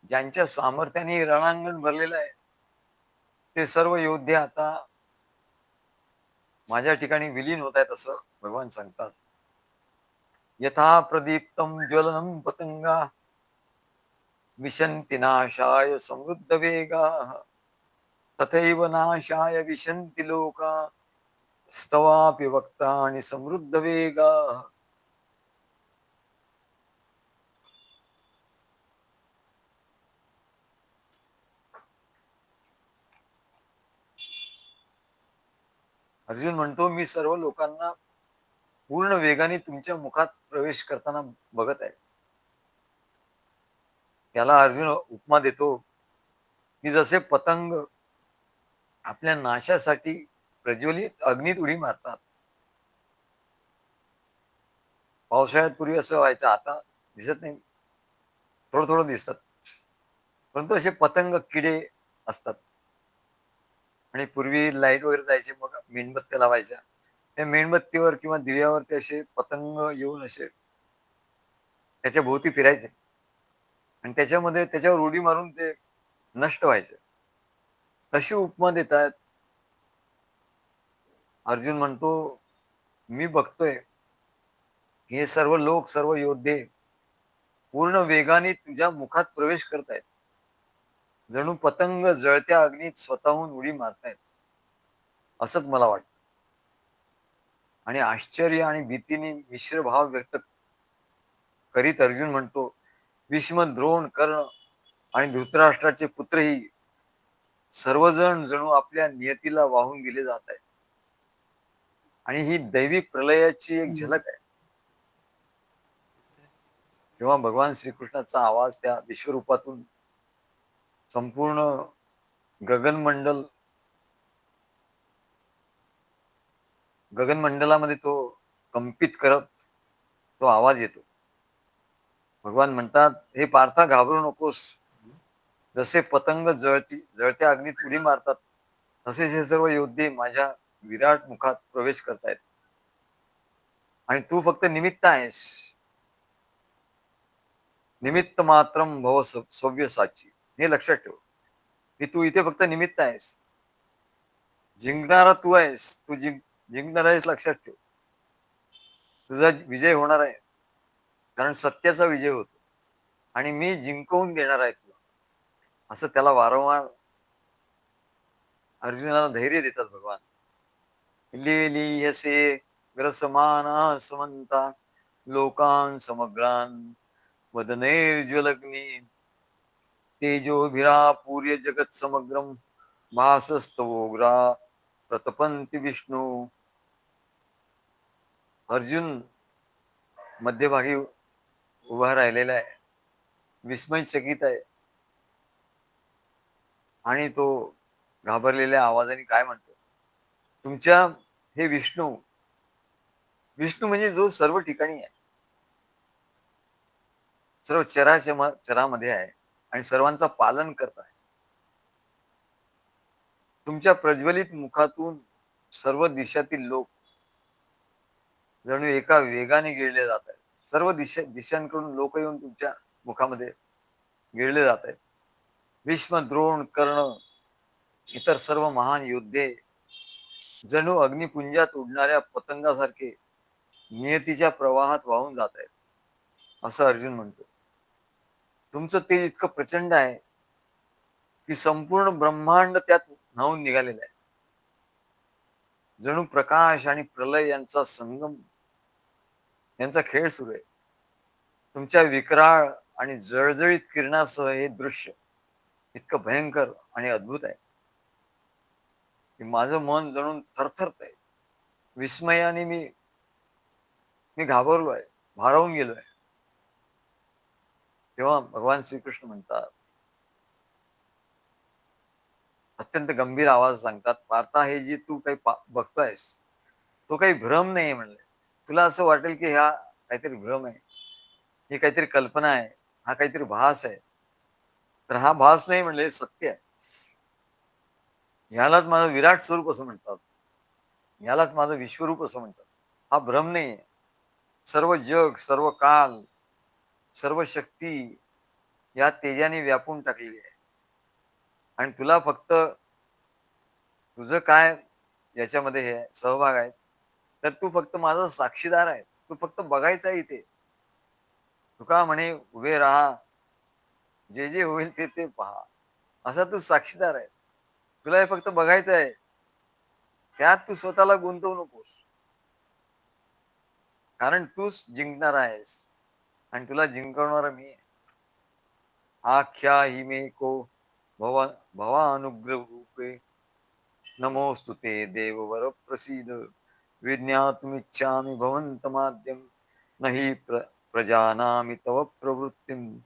ज्यांच्या सामर्थ्याने रणांगण भरलेलं आहे ते सर्व योद्धे आता माझ्या ठिकाणी विलीन होत आहेत, असं भगवान सांगतात. यथा प्रदीप्तम ज्वलनम पतंगा विशंती नाशाय समृद्ध वेगा तथैव नाशाय विशंती लोका स्तवापि वक्ता आणि समृद्ध वेगा. अर्जुन म्हणतो, मी सर्व लोकांना पूर्ण वेगाने तुमच्या मुखात प्रवेश करताना बघत आहे. त्याला अर्जुन उपमा देतो की जसे पतंग आपल्या नाशासाठी प्रज्वलित अग्नीत उडी मारतात. पावसाळ्यात पूर्वी असं व्हायचं, आता दिसत नाही, थोडं थोडं दिसतात, परंतु असे पतंग किडे असतात. आणि पूर्वी लाईट वगैरे जायचे, मग मेणबत्त्या लावायच्या, त्या मेणबत्तीवर किंवा दिव्यावर ते असे पतंग येऊन असे त्याच्या भोवती फिरायचे आणि त्याच्यावर उडी मारून ते नष्ट व्हायचे. तशी उपमा देतात. अर्जुन म्हणतो, मी बघतोय की हे सर्व लोक, सर्व योद्धे पूर्ण वेगाने तुझ्या मुखात प्रवेश करतायत, जणू पतंग जळत्या अग्नीत स्वतःहून उडी मारतायत, असंच मला वाटतं. आणि आश्चर्य आणि भीतीने मिश्र भाव व्यक्त करीत अर्जुन म्हणतो, भीष्म, द्रोण, कर्ण आणि धृतराष्ट्राचे पुत्रही सर्वजण जणू आपल्या नियतीला वाहून गेले जात आहेत. आणि ही दैवी प्रलयाची एक झलक आहे. तेव्हा भगवान श्रीकृष्णाचा आवाज त्या विश्वरूपातून संपूर्ण गगनमंडलामध्ये तो कंपित करत तो आवाज येतो. भगवान म्हणतात, हे पार्था, घाबरू नकोस, जसे पतंग जळत्या अग्नीत उडी मारतात, तसेच हे सर्व योद्धे माझ्या विराट मुखात प्रवेश करतायत. आणि तू फक्त निमित्त आहेस. निमित्त मात्रम भव सव्यसाची. हे लक्षात ठेव की तू इथे फक्त निमित्त आहेस. जिंकणारा तू आहेस. तू जिंकणार आहेस, लक्षात ठेव. तुझा विजय होणार आहे, कारण सत्याचा विजय होतो आणि मी जिंकवून देणार आहे तुला, असं त्याला वारंवार अर्जुनाला धैर्य देतात भगवान. लिहिलीयसे ग्रसमाना समंता लोकान समग्रान वदनैर्ज्वलग्नी तेजोभिरापूर्य जगत समग्रम भासस्तवोग्रा प्रतपंती विष्णू. अर्जुन मध्यभागी उभा राहिलेला आहे, विस्मयचकित आहे. आणि तो घाबरलेल्या आवाजाने काय म्हणतो, तुमच्या हे विष्णू. विष्णू म्हणजे जो सर्व ठिकाणी आहे, सर्व चरामध्ये आहे आणि सर्वांचा पालन करत आहे. तुमच्या प्रज्वलित मुखातून सर्व दिशातील लोक जणू एका वेगाने गिळले जात आहेत. सर्व दिशांकडून लोक येऊन तुमच्या मुखामध्ये गिळले जात आहेत. भीष्म, द्रोण, कर्ण, इतर सर्व महान योद्धे जणू अग्निपुंजात उडणाऱ्या पतंगासारखे नियतीच्या प्रवाहात वाहून जात आहेत, असं अर्जुन म्हणतो. तुमचं तेज इतकं प्रचंड आहे की संपूर्ण ब्रह्मांड त्यात न्हावून निघालेलं आहे. जणू प्रकाश आणि प्रलय यांचा संगम, यांचा खेळ सुरू आहे. तुमच्या विक्राळ आणि जळजळीत किरणासह हे दृश्य इतकं भयंकर आणि अद्भुत आहे की माझं मन जणून थरथरत आहे. विस्मयाने मी घाबरलो आहे, भारावून गेलोय. तेव्हा भगवान श्रीकृष्ण म्हणतात, अत्यंत गंभीर आवाज सांगतात, पार्था, हे जे तू काही बघतोयस तो काही भ्रम नाही म्हणले. तुला असं वाटेल की हा काहीतरी भ्रम आहे, ही काहीतरी कल्पना आहे, हा काहीतरी भास आहे. तर हा भास नाही म्हणले, सत्य आहे. ह्यालाच माझं विराट स्वरूप असं म्हणतात, ह्यालाच माझं विश्वरूप असं म्हणतात. हा भ्रम नाही. सर्व जग, सर्व काल, सर्व शक्ती या तेजाने व्यापून टाकलेली आहे. आणि तुला फक्त तुझं काय याच्यामध्ये हे सहभाग आहे, तर तू फक्त माझा साक्षीदार आहे. तू फक्त बघायचं आहे इथे. तुका म्हणे उभे राहा, जे जे होईल ते ते पहा, असा तू साक्षीदार आहे. तुला हे फक्त बघायचं आहे, त्यात तू स्वतःला गुंतवू नकोस, कारण तूच जिंकणार आहेस आणि तुला जिंकवणारा मी आहे. आख्या हि मे को भवानुग्रह रूपे नमोस्तु ते देववर प्रसीद विज्ञातुमिच्छामि भवन्तमाद्यं नहि प्रजानामि तव प्रवृत्तीम.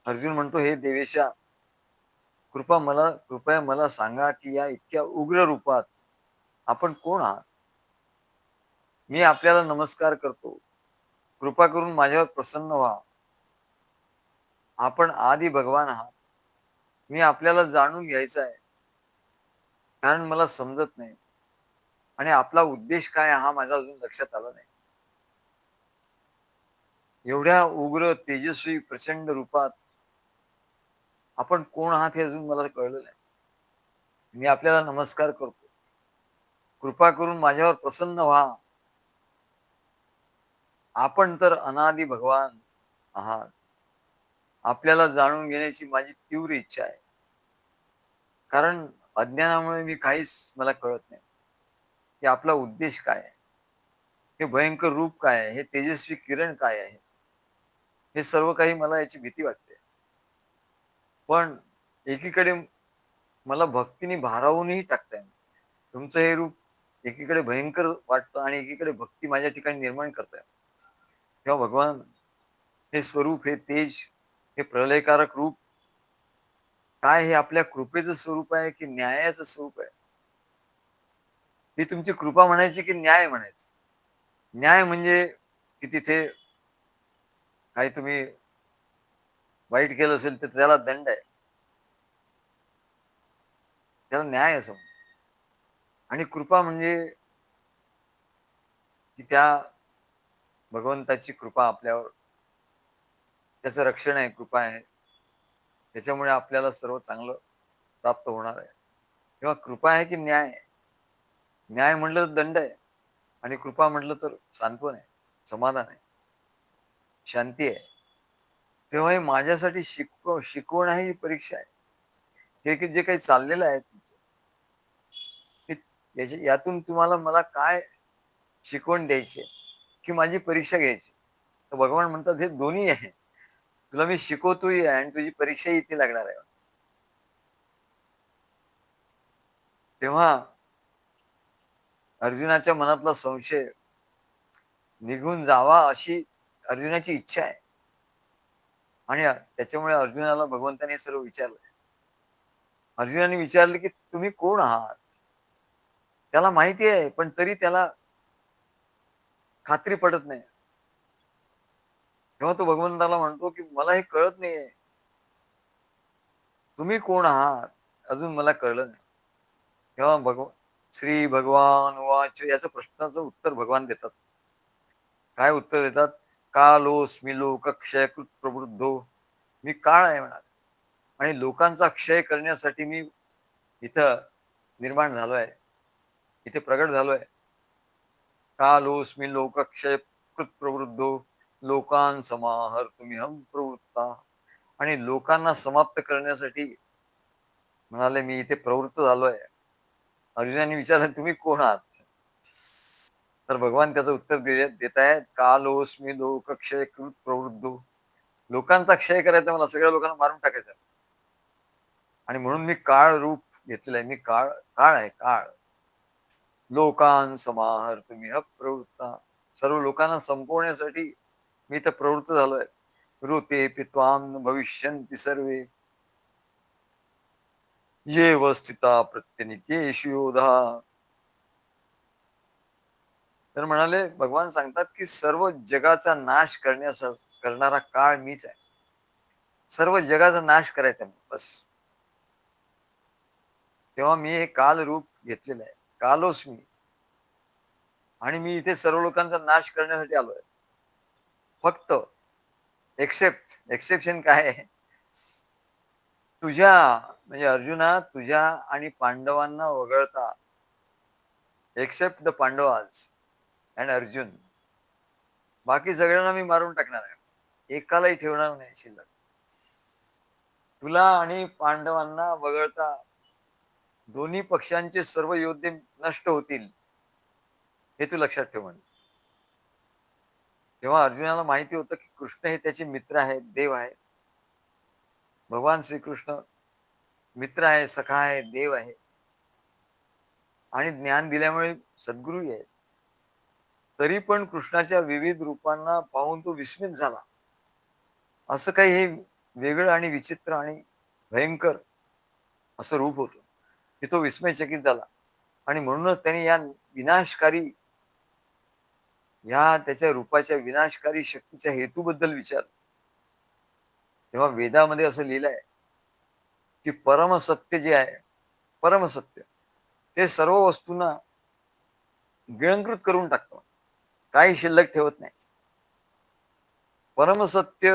अर्जुन म्हणतो, हे देवेशा, कृपया मला सांगा की या इतक्या उग्र रूपात आपण कोण आहात. मी आपल्याला नमस्कार करतो, कृपा करून माझ्यावर प्रसन्न व्हा. आपण आदी भगवान आहात. मी आपल्याला जाणून घ्यायचं आहे, कारण मला समजत नाही आणि आपला उद्देश काय हा माझा अजून लक्षात आला नाही. एवढ्या उग्र, तेजस्वी, प्रचंड रूपात आपण कोण आहात हे अजून मला कळलं नाही. मी आपल्याला नमस्कार करतो, कृपा करून माझ्यावर प्रसन्न व्हा. आपण तर अनादी भगवान आहात. आपल्याला जाणून घेण्याची माझी तीव्र इच्छा आहे, कारण अज्ञानामुळे मी काहीच मला कळत नाही की आपला उद्देश काय आहे, हे भयंकर रूप काय आहे, हे तेजस्वी किरण काय आहे. हे सर्व काही मला याची भीती वाटते. पण एकीकडे मला भक्तीने भारावूनही टाकताय. तुमचं हे रूप एकीकडे भयंकर वाटतं आणि एकीकडे भक्ती माझ्या ठिकाणी निर्माण करताय. तेव्हा भगवान, हे स्वरूप, हे तेज, हे प्रलयकारक रूप काय, हे आपल्या कृपेचं स्वरूप आहे की न्यायाचं स्वरूप आहे? ही तुमची कृपा म्हणायची की न्याय म्हणायचं? न्याय म्हणजे की तिथे काही तुम्ही वाईट केलं असेल तर त्याला दंड आहे, त्याला न्याय असं म्हणतात. आणि कृपा म्हणजे की त्या भगवंताची कृपा आपल्यावर, त्याचं रक्षण आहे, कृपा आहे. त्याच्यामुळे आपल्याला सर्व चांगलं प्राप्त होणार आहे. तेव्हा कृपा आहे की न्याय आहे? न्याय म्हटलं तर दंड आहे आणि कृपा म्हटलं तर सांत्वन आहे, समाधान आहे, शांती आहे. तेव्हा हे माझ्यासाठी शिकवण आहे, ही परीक्षा आहे. हे की जे काही चाललेलं आहे तुमचं, यातून तुम्हाला मला काय शिकवण द्यायची आहे, की माझी परीक्षा घ्यायची? तर भगवान म्हणतात हे दोन्ही आहे. तुला मी शिकवतोही आहे आणि तुझी परीक्षाही इथे लागणार आहे. तेव्हा अर्जुनाच्या मनातला संशय निघून जावा अशी अर्जुनाची इच्छा आहे. आणि त्याच्यामुळे अर्जुनाला भगवंताने सर्व विचारलं. अर्जुनाने विचारलं की तुम्ही कोण आहात? त्याला माहिती आहे, पण तरी त्याला खात्री पडत नाही. तेव्हा तो भगवंताला म्हणतो की मला हे कळत नाहीये. तुम्ही कोण आहात? अजून मला कळलं नाही. तेव्हा श्री भगवान वाच याचं प्रश्नाचं उत्तर भगवान देतात. काय उत्तर देतात? कालोस्मि लोकक्षयकृत प्रवृद्धो. मी काळ आहे म्हणा आणि लोकांचा क्षय करण्यासाठी मी इथं निर्माण झालोय, इथे प्रगट झालोय. कालोस्मि लोकक्षयकृत प्रवृद्धो लोकान समाहर्तुमिहं प्रवृत्ता. आणि लोकांना समाप्त करण्यासाठी म्हणाले मी इथे प्रवृत्त झालोय. अर्जुनाने विचारलं तुम्ही कोण आहात? तर भगवान त्याचं उत्तर देत आहेत, कालोस्मि लोकक्षयकृत प्रवृद्धो. लोकांचा क्षय करायचा, मला सगळ्या लोकांना मारून टाकायचं आणि म्हणून मी काळ रूप घेतलेलं आहे. मी काळ काळ आहे, काळ. लोकान समाहर तुम्ही प्रवृत्ता. सर्व लोकांना संपवण्यासाठी मी इथं प्रवृत्त झालोय. ऋते पित्वाम भविष्यंती सर्वे ये वस्थिता प्रत्यनिकेषु योधा. तर म्हणाले भगवान सांगतात की सर्व जगाचा नाश करणारा काळ मीच आहे. सर्व जगाचा नाश करायचा बस. तेव्हा मी हे काल रूप घेतलेलं आहे, कालोस्मी. आणि मी इथे सर्व लोकांचा नाश करण्यासाठी आलोय. फक्त एक्सेप्शन काय आहे? तुझ्या म्हणजे अर्जुना, तुझ्या आणि पांडवांना वगळता, except the Pandavas and Arjun, बाकी सगळ्यांना मी मारून टाकणार आहे. एकालाही ठेवणार नाही शिल्लक. तुला आणि पांडवांना वगळता दोन्ही पक्षांचे सर्व योद्धे नष्ट होतील, हे तू लक्षात ठेव म्हणे. तेव्हा अर्जुनाला माहिती होतं की कृष्ण हे त्याचे मित्र आहेत, देव आहेत. भगवान श्रीकृष्ण मित्र आहे, सखा आहे, देव आहे आणि ज्ञान दिल्यामुळे सद्गुरूही आहे. तरी पण कृष्णाच्या विविध रूपांना पाहून तो विस्मित झाला. असं काही हे वेगळं आणि विचित्र आणि भयंकर असं रूप होतं की तो विस्मयचकित झाला. आणि म्हणूनच त्याने या विनाशकारी, या त्याच्या रूपाच्या विनाशकारी शक्तीच्या हेतूबद्दल विचार. तेव्हा वेदामध्ये असं लिहिलंय की परमसत्य जे आहे, परमसत्य ते सर्व वस्तूंना गिळंकृत करून टाकतो, काही शिल्लक ठेवत नाही. परमसत्य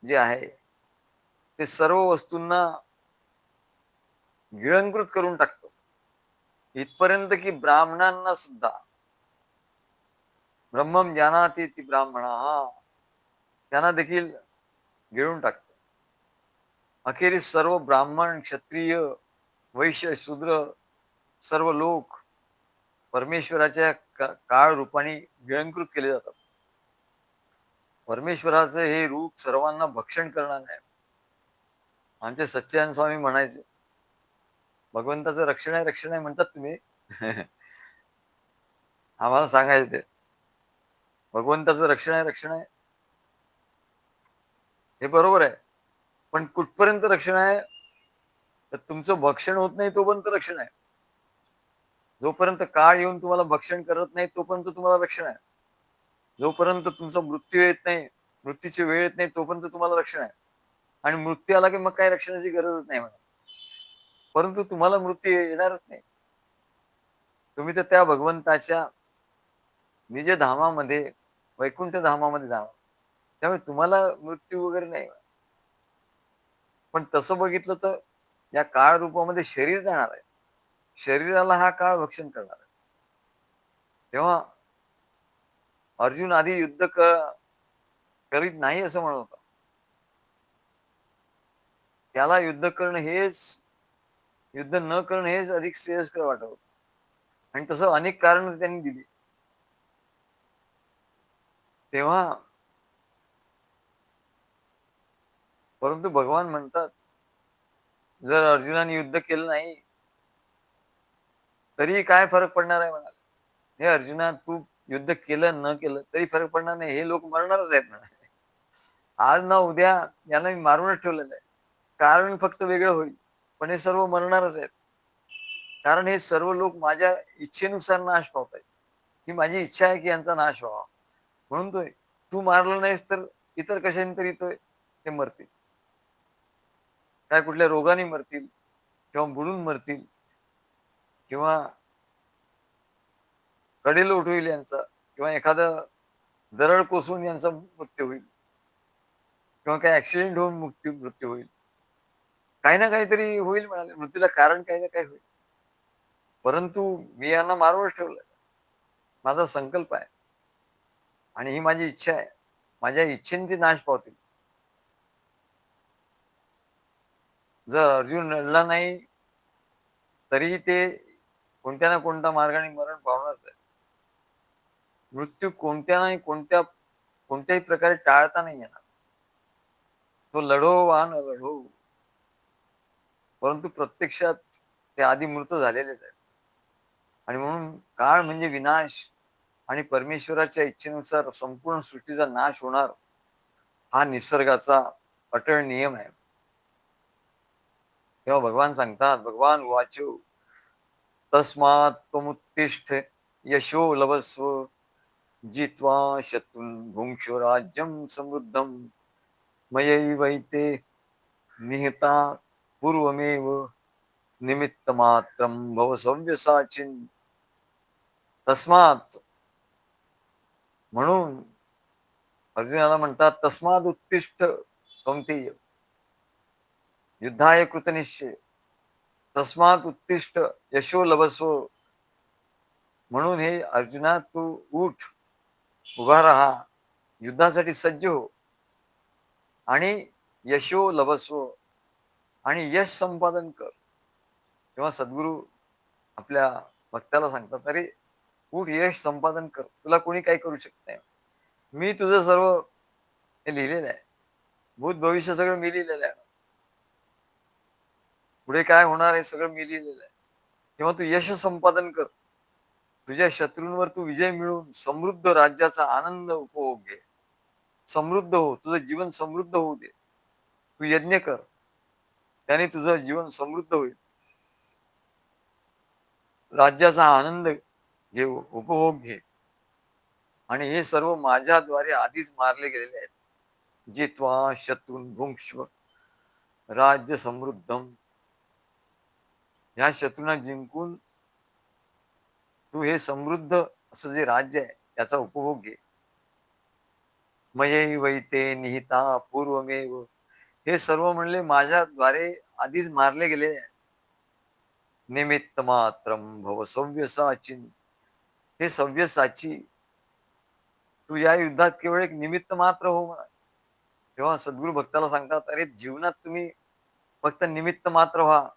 जे आहे ते सर्व वस्तूंना गिळंकृत करून टाकतो. इथपर्यंत की ब्राह्मणांना सुद्धा, ब्रह्मम जानाति ती ब्राह्मणा, त्यांना देखील गिळून टाकतो. अखेरीस सर्व ब्राह्मण, क्षत्रिय, वैश्य, शूद्र, सर्व लोक परमेश्वराच्या काळ रूपाने गिळंकृत केले जातात. परमेश्वराचं हे रूप सर्वांना भक्षण करणार आहे. आमचे सच्चिदानंद स्वामी म्हणायचे, भगवंताचं रक्षण आहे, रक्षण आहे म्हणतात तुम्ही. आम्हाला सांगायचं ते भगवंताचं रक्षण आहे, रक्षण आहे, हे बरोबर आहे. पण कुठपर्यंत रक्षण आहे? तर तुमचं भक्षण होत नाही तोपर्यंत रक्षण आहे. जोपर्यंत काळ येऊन तुम्हाला भक्षण करत नाही तोपर्यंत तुम्हाला रक्षण आहे. जोपर्यंत तुमचा मृत्यू येत नाही, मृत्यूची वेळ येत नाही तोपर्यंत तुम्हाला रक्षण आहे. आणि मृत्यू आला की मग काही रक्षणाची गरजच नाही म्हणा. परंतु तुम्हाला मृत्यू येणारच नाही. तुम्ही तर त्या भगवंताच्या निज धामामध्ये, वैकुंठ धामामध्ये जाणार. त्यामुळे तुम्हाला मृत्यू वगैरे नाही. पण तसं बघितलं तर या काळ रूपामध्ये शरीर जाणार आहे. शरीराला हा काळ भक्षण करणार आहे. तेव्हा अर्जुन आधी युद्ध करीत नाही असं म्हणत होता. त्याला युद्ध करणं हेच, युद्ध न करणं हेच अधिक श्रेयस्कर वाटत होतं. आणि तसं अनेक कारण त्यांनी दिली. तेव्हा परंतु भगवान म्हणतात, जर अर्जुनाने युद्ध केलं नाही, तरी काय फरक पडणार आहे म्हणाले. हे अर्जुना, तू युद्ध केलं न केलं तरी फरक पडणार नाही. हे लोक मरणारच आहेत म्हणाले. आज ना उद्या याला मी मारूनच ठेवलेलं आहे. कारण फक्त वेगळं होईल. पण हे सर्व मरणारच आहेत. कारण हे सर्व लोक माझ्या इच्छेनुसार नाश पावत आहेत. ही माझी इच्छा आहे की यांचा नाश व्हावा. म्हणून तू मारला नाहीस तर इतर कशाने तरी ते मरतील. काय कुठल्या रोगाने मरतील किंवा बुडून मरतील किंवा कडेलोट होईल यांचा किंवा एखादं दरड कोसळून यांचा मृत्यू होईल किंवा काही ऍक्सिडेंट होऊन मृत्यू होईल. काही ना काहीतरी होईल म्हणाले. मृत्यूला कारण काही ना काही होईल. परंतु मी यांना मारूनच ठेवलंय. माझा संकल्प आहे आणि ही माझी इच्छा आहे. माझ्या इच्छेने ते नाश पावतील. जर अर्जुन लढला नाही तरीही ते कोणत्या ना कोणत्या मार्गाने मरण पावणारच आहे. मृत्यू कोणत्याही प्रकारे टाळता नाही येणार. तो लढो वा न लढो, परंतु प्रत्यक्षात ते आधी मृत झालेलेच आहेत. आणि म्हणून काळ म्हणजे विनाश आणि परमेश्वराच्या इच्छेनुसार संपूर्ण सृष्टीचा नाश होणार, हा निसर्गाचा अटळ नियम आहे. तेव्हा भगवान सांगतात, भगवान वाचो तस्मात् त्वमुत्तिष्ठ यशो लभस्व जित्वा शत्रून् भुङ्क्ष्व राज्यं समृद्धं मयैवैते निहता पूर्वमेव निमित्तमात्रं भव सव्यसाचिन्. तस्मात, म्हणून अर्जुनाला म्हणतात, तस्माद उत्तिष्ठ कौंतेय, युद्धाय कृतनिश्चय, तस्मात उत्तिष्ठ यशो लभस्व. म्हणून हे अर्जुना, तू उठ, उभा राहा, युद्धासाठी सज्ज हो आणि यशो लभस्व, आणि यश संपादन कर. तेव्हा सद्गुरू आपल्या भक्ताला सांगतात, अरे उठ, यश संपादन कर, तुला कोणी काही करू शकत नाही. मी तुझं सर्व हे लिहिलेलं आहे. भूत भविष्य सगळं मी लिहिलेलं आहे. पुढे काय होणार आहे सगळं मी लिहिलेलं आहे. तेव्हा तू यश संपादन कर. तुझ्या शत्रूंवर तू विजय मिळवून समृद्ध राज्याचा आनंद उपभोग घे. समृद्ध हो, तुझं जीवन समृद्ध होऊ दे. तू यज्ञ कर, त्याने तुझं जीवन समृद्ध होईल. राज्याचा आनंद घे, उपभोग घे. आणि हे सर्व माझ्याद्वारे आधीच मारले गेलेले आहेत. जित्वा शत्रून् भुङ्क्ष्व राज्य समृद्धम. ह्या शत्रूंना जिंकून तू हे समृद्ध असं जे राज्य आहे त्याचा उपभोग घे. मयैवैते निहिता पूर्वमेव. हे सर्व म्हणले माझ्याद्वारे आधीच मारले गेलेले आहे. निमित्त मात्रम भव सव्यसाचिन. हे सव्यसाची, तू या युद्धात केवळ एक निमित्त मात्र हो म्हणा. तेव्हा सद्गुरू भक्ताला सांगतात, अरे जीवनात तुम्ही फक्त निमित्त मात्र व्हा.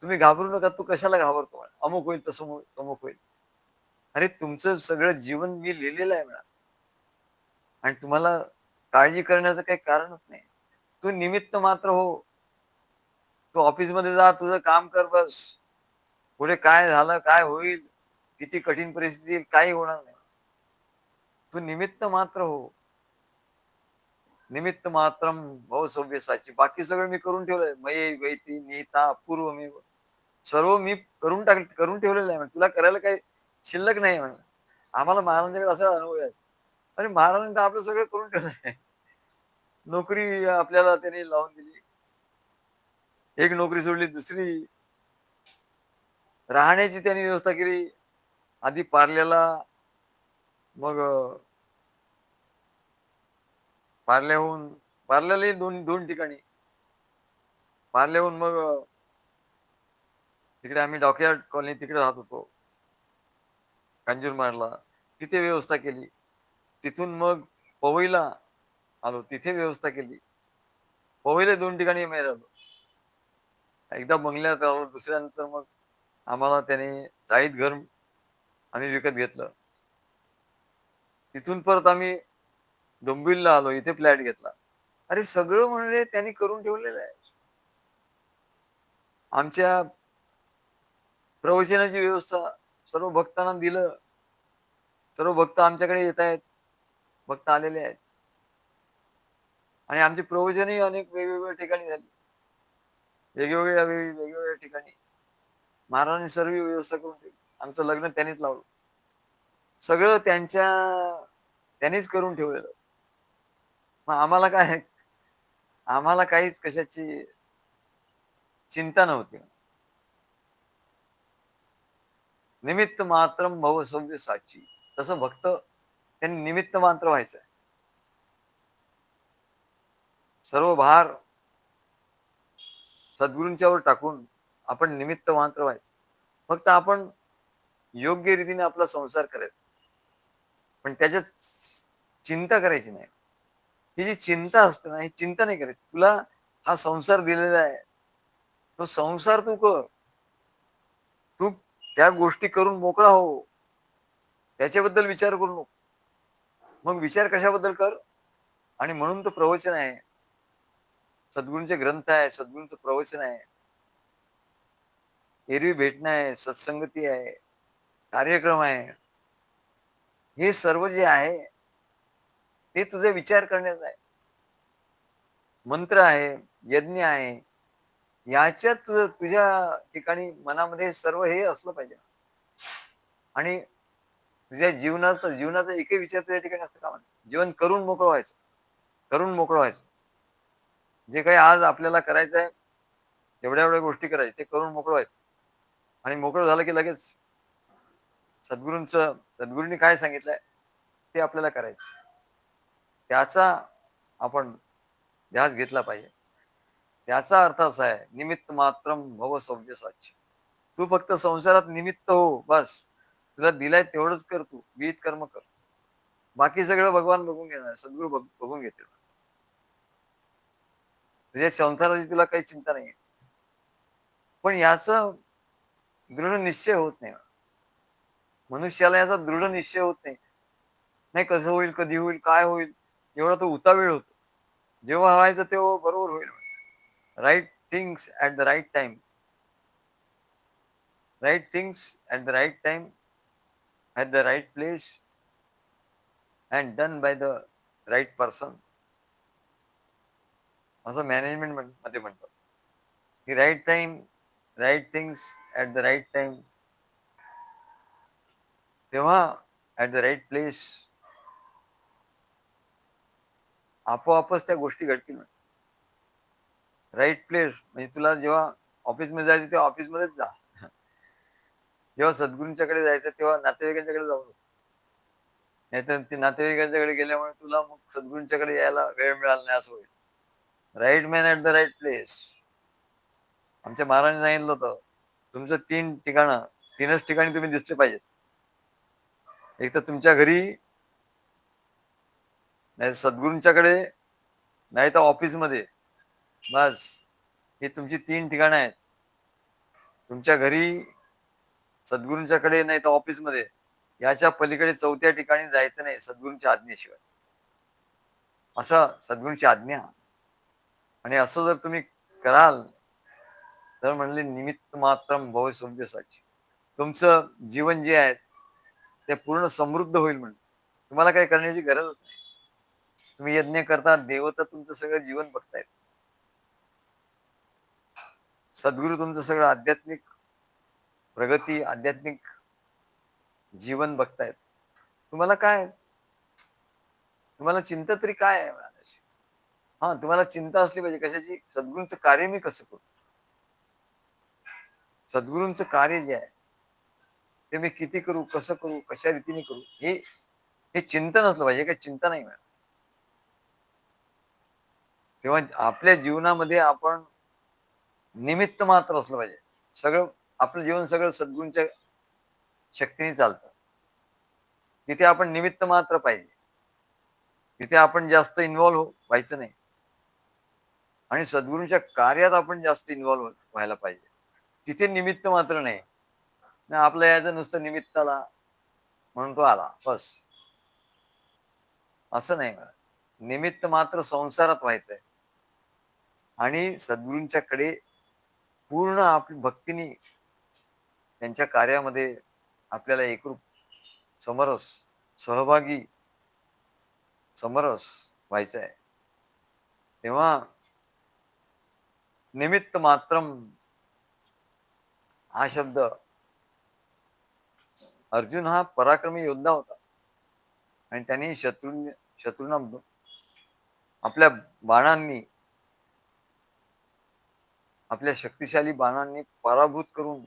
तुम्ही घाबरू नका. तू कशाला घाबरतो? अमुक होईल, तसं होईल, तमुक होईल. अरे तुमचं सगळं जीवन मी लिहिलेलं आहे म्हणा, आणि तुम्हाला काळजी करण्याचं काही कारणच नाही. तू निमित्त मात्र हो. तू ऑफिसमध्ये जा, तुझं काम कर बस. पुढे काय झालं, काय होईल, किती कठीण परिस्थिती येईल, काही होणार नाही. तू निमित्त मात्र हो. निमित्त मात्रम भव सव्यसाची. बाकी सगळं मी करून ठेवलंय. मयी वैती निहिता पूर्वमेव. सर्व मी करून ठेवलेलं आहे. तुला करायला काही शिल्लक नाही म्हणा. आम्हाला महाराजांकडे असा अनुभव आहे. अरे महाराजांनी तर आपलं सगळं करून ठेवलंय. नोकरी आपल्याला त्यांनी लावून दिली. एक नोकरी सोडली दुसरी. राहण्याची त्यांनी व्यवस्था केली. आधी पार्ल्याला, मग पार्ल्याहून पार्ल्यालाही 2 ठिकाणी. पार्ल्याहून मग तिकडे आम्ही डॉकयार्ड कॉलनी तिकडे राहत होतो. कांजूरमार्गला. तिथे व्यवस्था केली. तिथून मग पवईला आलो. तिथे व्यवस्था केली. पवईला 2 ठिकाणी आम्ही राहिलो. एकदा बंगल्यात राहिलो. दुसऱ्यानंतर मग आम्हाला त्याने चाळीत घर आम्ही विकत घेतलं. तिथून परत आम्ही डोंबिवलीला आलो. इथे फ्लॅट घेतला. अरे सगळं म्हणजे त्यांनी करून ठेवलेलं आहे. आमच्या प्रवचनाची व्यवस्था सर्व भक्तांना दिलं. सर्व भक्त आमच्याकडे येत आहेत. भक्त आलेले आहेत. आणि आमचे प्रवचनही अनेक वेगवेगळ्या ठिकाणी झाली. वेगवेगळ्या वेळी वेगवेगळ्या ठिकाणी. महाराजांनी सर्व व्यवस्था करून ठेवली. आमचं लग्न त्यांनीच लावलं. सगळं त्यांनीच करून ठेवलेलं. मग आम्हाला काय, आम्हाला काहीच कशाची चिंता नव्हती. निमित्त मात्रम भव सव्यसाची. तसं भक्त त्यांनी निमित्त मात्र व्हायचं. सर्व भार सद्गुरूंच्यावर टाकून आपण निमित्त मात्र व्हायचं. फक्त आपण योग्य रीतीने आपला संसार करायचा. पण त्याच्यात चिंता करायची नाही. ही जी चिंता असते ना, ही चिंता नाही करायची. तुला हा संसार दिलेला आहे. तो संसार तू कर. तू त्या गोष्टी करून मोकळा हो. त्याच्याबद्दल विचार करू नको. मग विचार कशाबद्दल कर? आणि म्हणून तो प्रवचन आहे. सद्गुरूंचे ग्रंथ आहे, सद्गुरूंचं प्रवचन आहे. एरवी भेटणं आहे, सत्संगती आहे, कार्यक्रम आहे. हे सर्व जे आहे, ते तुझे विचार करण्याचं आहे. मंत्र आहे, यज्ञ आहे. याच्यात तुझ्या ठिकाणी मनामध्ये सर्व हे असलं पाहिजे. आणि तुझ्या जीवनाचा एकही विचार तुझ्या ठिकाणी असतं कामा नये. जीवन करून मोकळं व्हायचं. करून मोकळं व्हायचं. जे काही आज आपल्याला करायचं आहे, एवढ्या गोष्टी करायच्या, ते करून मोकळं व्हायचं. आणि मोकळं झालं की लगेच सद्गुरूंनी काय सांगितलंय ते आपल्याला करायचं. त्याचा आपण ध्यास घेतला पाहिजे. त्याचा अर्थ असा आहे, निमित्त मात्रम भव सव्यसाची. तू फक्त संसारात निमित्त हो, बस. तुला दिलाय तेवढंच कर तू. विहित कर्म कर. बाकी सगळं भगवान बघून घेणार. सद्गुरू बघून घेतील. तुझ्या संसाराची तुला काही चिंता नाहीये. पण याचा दृढ निश्चय होत नाही. मनुष्याला याचा दृढ निश्चय होत नाही. नाही कसं होईल, कधी होईल, काय होईल, एवढा तो उतावीळ होतो. जेव्हा व्हायचं तेव्हा बरोबर होईल. Right things at the right time. Right things at the right time, at the right place, and done by the right person. असं मॅनेजमेंट मध्ये म्हणतात की right time, right things at the right time, तेव्हा at the right place आपोआपच त्या गोष्टी घडतील. Right place म्हणजे तुला जेव्हा ऑफिसमध्ये जायचं तेव्हा ऑफिसमध्येच जा. जेव्हा सद्गुरूंच्याकडे जायचं तेव्हा नातेवाईकांच्याकडे जाऊ नको. नाहीतर ते नातेवाईकांच्याकडे गेल्यामुळे तुला मग सद्गुरूंच्याकडे यायला वेळ मिळाला नाही असं होईल. Right man at the right place. आमच्या महाराजांनी सांगितलं होतं, तुमचं 3 ठिकाणी तुम्ही दिसले पाहिजेत. एक तर तुमच्या घरी, नाही सद्गुरूंच्याकडे, नाही तर ऑफिसमध्ये. बस ही तुमची 3 ठिकाणं आहेत. तुमच्या घरी, सद्गुरूंच्याकडे, नाही तर ऑफिसमध्ये. याच्या पलीकडे 4थ्या ठिकाणी जायचं नाही सद्गुरूंच्या आज्ञेशिवाय. असं सद्गुरूंची आज्ञा. आणि असं जर तुम्ही कराल तर म्हणले निमित्त मात्रम भव सव्यसाची. तुमचं जीवन जे आहे ते पूर्ण समृद्ध होईल. म्हणजे तुम्हाला काही करण्याची गरजच नाही. तुम्ही यज्ञ करता, देव तर तुमचं सगळं जीवन बघतायत. सद्गुरू तुमचं सगळं आध्यात्मिक प्रगती, आध्यात्मिक जीवन बघतायत. तुम्हाला काय, तुम्हाला चिंता तरी काय आहे? हा, तुम्हाला चिंता असली पाहिजे कशाची? सद्गुरूंचं कार्य मी कसं करू? सद्गुरूंचं कार्य जे आहे ते मी किती करू, कसं करू, कशा रीतीने करू, हे हे चिंतन असलं पाहिजे. काही चिंता नाही मिळत. तेव्हा आपल्या जीवनामध्ये आपण निमित्त मात्र असलं पाहिजे. सगळं आपलं जीवन सगळं सद्गुरूंच्या शक्तीने चालतं. तिथे आपण निमित्त मात्र पाहिजे. तिथे आपण जास्त इन्व्हॉल्व व्हायचं नाही आणि सद्गुरूंच्या कार्यात आपण जास्त इन्व्हॉल्व व्हायला पाहिजे. तिथे निमित्त मात्र नाही. नाही आपलं यायचं नुसतं निमित्ताला म्हणून तो आला बस. असं नाही मला. निमित्त मात्र संसारात व्हायचंय आणि सद्गुरूंच्याकडे पूर्ण आपली भक्तीने त्यांच्या कार्यामध्ये आपल्याला एकरूप समरस, सहभागी, समरस व्हायचं आहे. तेव्हा निमित्त मात्रम हा शब्द, अर्जुन हा पराक्रमी योद्धा होता आणि त्यांनी शत्रूंना आपल्या बाणांनी, आपल्या शक्तिशाली बाणांनी पराभूत करून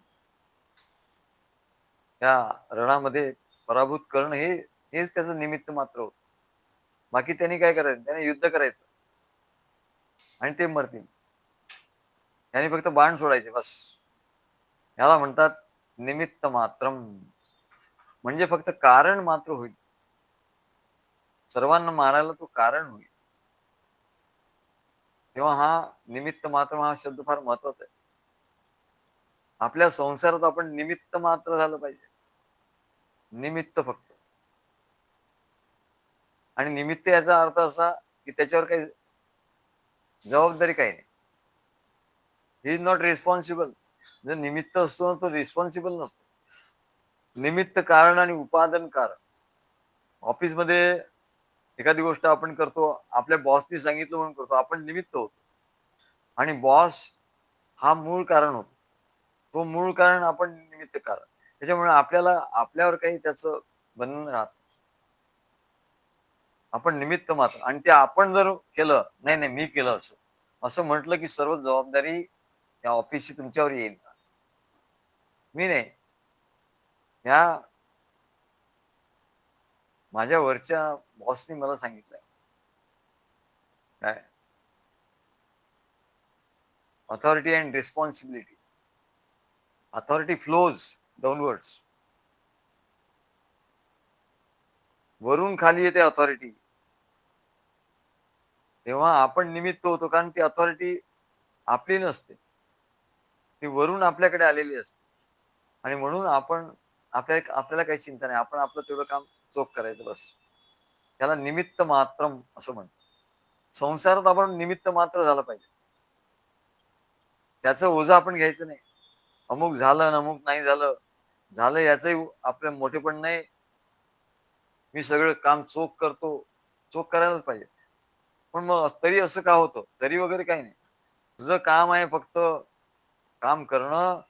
त्या रणामध्ये पराभूत करणं हेच त्याचं निमित्त मात्र होतं. बाकी त्यांनी काय करायचं? त्याने युद्ध करायचं आणि ते मरतील. त्यांनी फक्त बाण सोडायचे बस. याला म्हणतात निमित्त मात्रम. म्हणजे फक्त कारण मात्र होईल. सर्वांना मारायला तो कारण होईल. तेव्हा हा निमित्त मात्र हा शब्द फार महत्वाचा आहे. आपल्या संसारात आपण निमित्त मात्र झालं पाहिजे. निमित्त फक्त. आणि निमित्त याचा अर्थ असा की त्याच्यावर काही जबाबदारी काही नाही. He is not responsible. जर निमित्त असतो ना तो रिस्पॉन्सिबल नसतो. निमित्त कारण आणि उपादान कारण. ऑफिसमध्ये एखादी गोष्ट आपण करतो, आपल्या बॉसनी सांगितलं म्हणून करतो, आपण निमित्त होतो. आणि बॉस हा मूळ कारण होतो. तो मूळ कारण, आपण निमित्त कारण. त्याच्यामुळे आपल्याला आपल्यावर काही त्याचं बंधन राहत. आपण निमित्त मात्र. आणि ते आपण जर केलं, नाही नाही मी केलं असं म्हटलं की सर्व जबाबदारी त्या ऑफिसची तुमच्यावर येईल. मी नाही. ह्या माझ्या वरच्या बॉसनी मला सांगितलंय. काय? Authority and responsibility. Authority flows downwards. वरून खाली येते ऑथॉरिटी. तेव्हा आपण निमित्त होतो, कारण ती ऑथॉरिटी आपली नसते. ती वरून आपल्याकडे आलेली असते. आणि म्हणून आपण आपल्याला काही चिंता नाही. आपण आपलं तेवढं काम चोख करायचं बस. त्याला निमित्त मात्रम असं म्हणतात. संसारात आपण निमित्त मात्र झालं पाहिजे. त्याचं ओझं आपण घ्यायचं नाही. अमुक झालं आणि अमुक नाही झालं. झालं याचंही आपलं मोठेपण नाही. मी सगळं काम चोख करतो. चोख करायलाच पाहिजे. पण मग तरी असं का होतं? तरी वगैरे काही नाही. तुझं काम आहे फक्त काम करणं.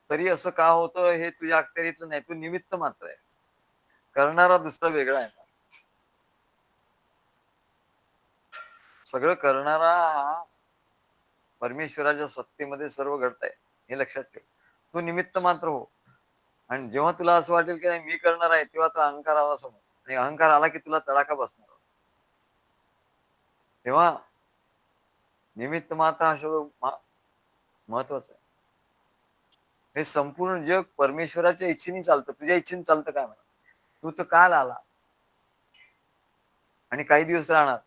तरी असं का होतं हे तुझ्या अखत्यारीतलं नाही. तू निमित्त मात्र आहे. करणारा दुसरा वेगळा आहे. सगळं करणारा हा परमेश्वराच्या सत्तेमध्ये सर्व घडतंय हे लक्षात ठेव. तू निमित्त मात्र हो. आणि जेव्हा तुला असं वाटेल की नाही मी करणार आहे, तेव्हा तो अहंकार आला समोर. आणि अहंकार आला की तुला तडाखा बसणार. तेव्हा निमित्त मात्र हा शब्द महत्वाचा आहे. हे संपूर्ण जग परमेश्वराच्या इच्छेने चालतं. तुझ्या इच्छेने चालतं काय म्हणा. तू तर काल आला आणि काही दिवस राहणार.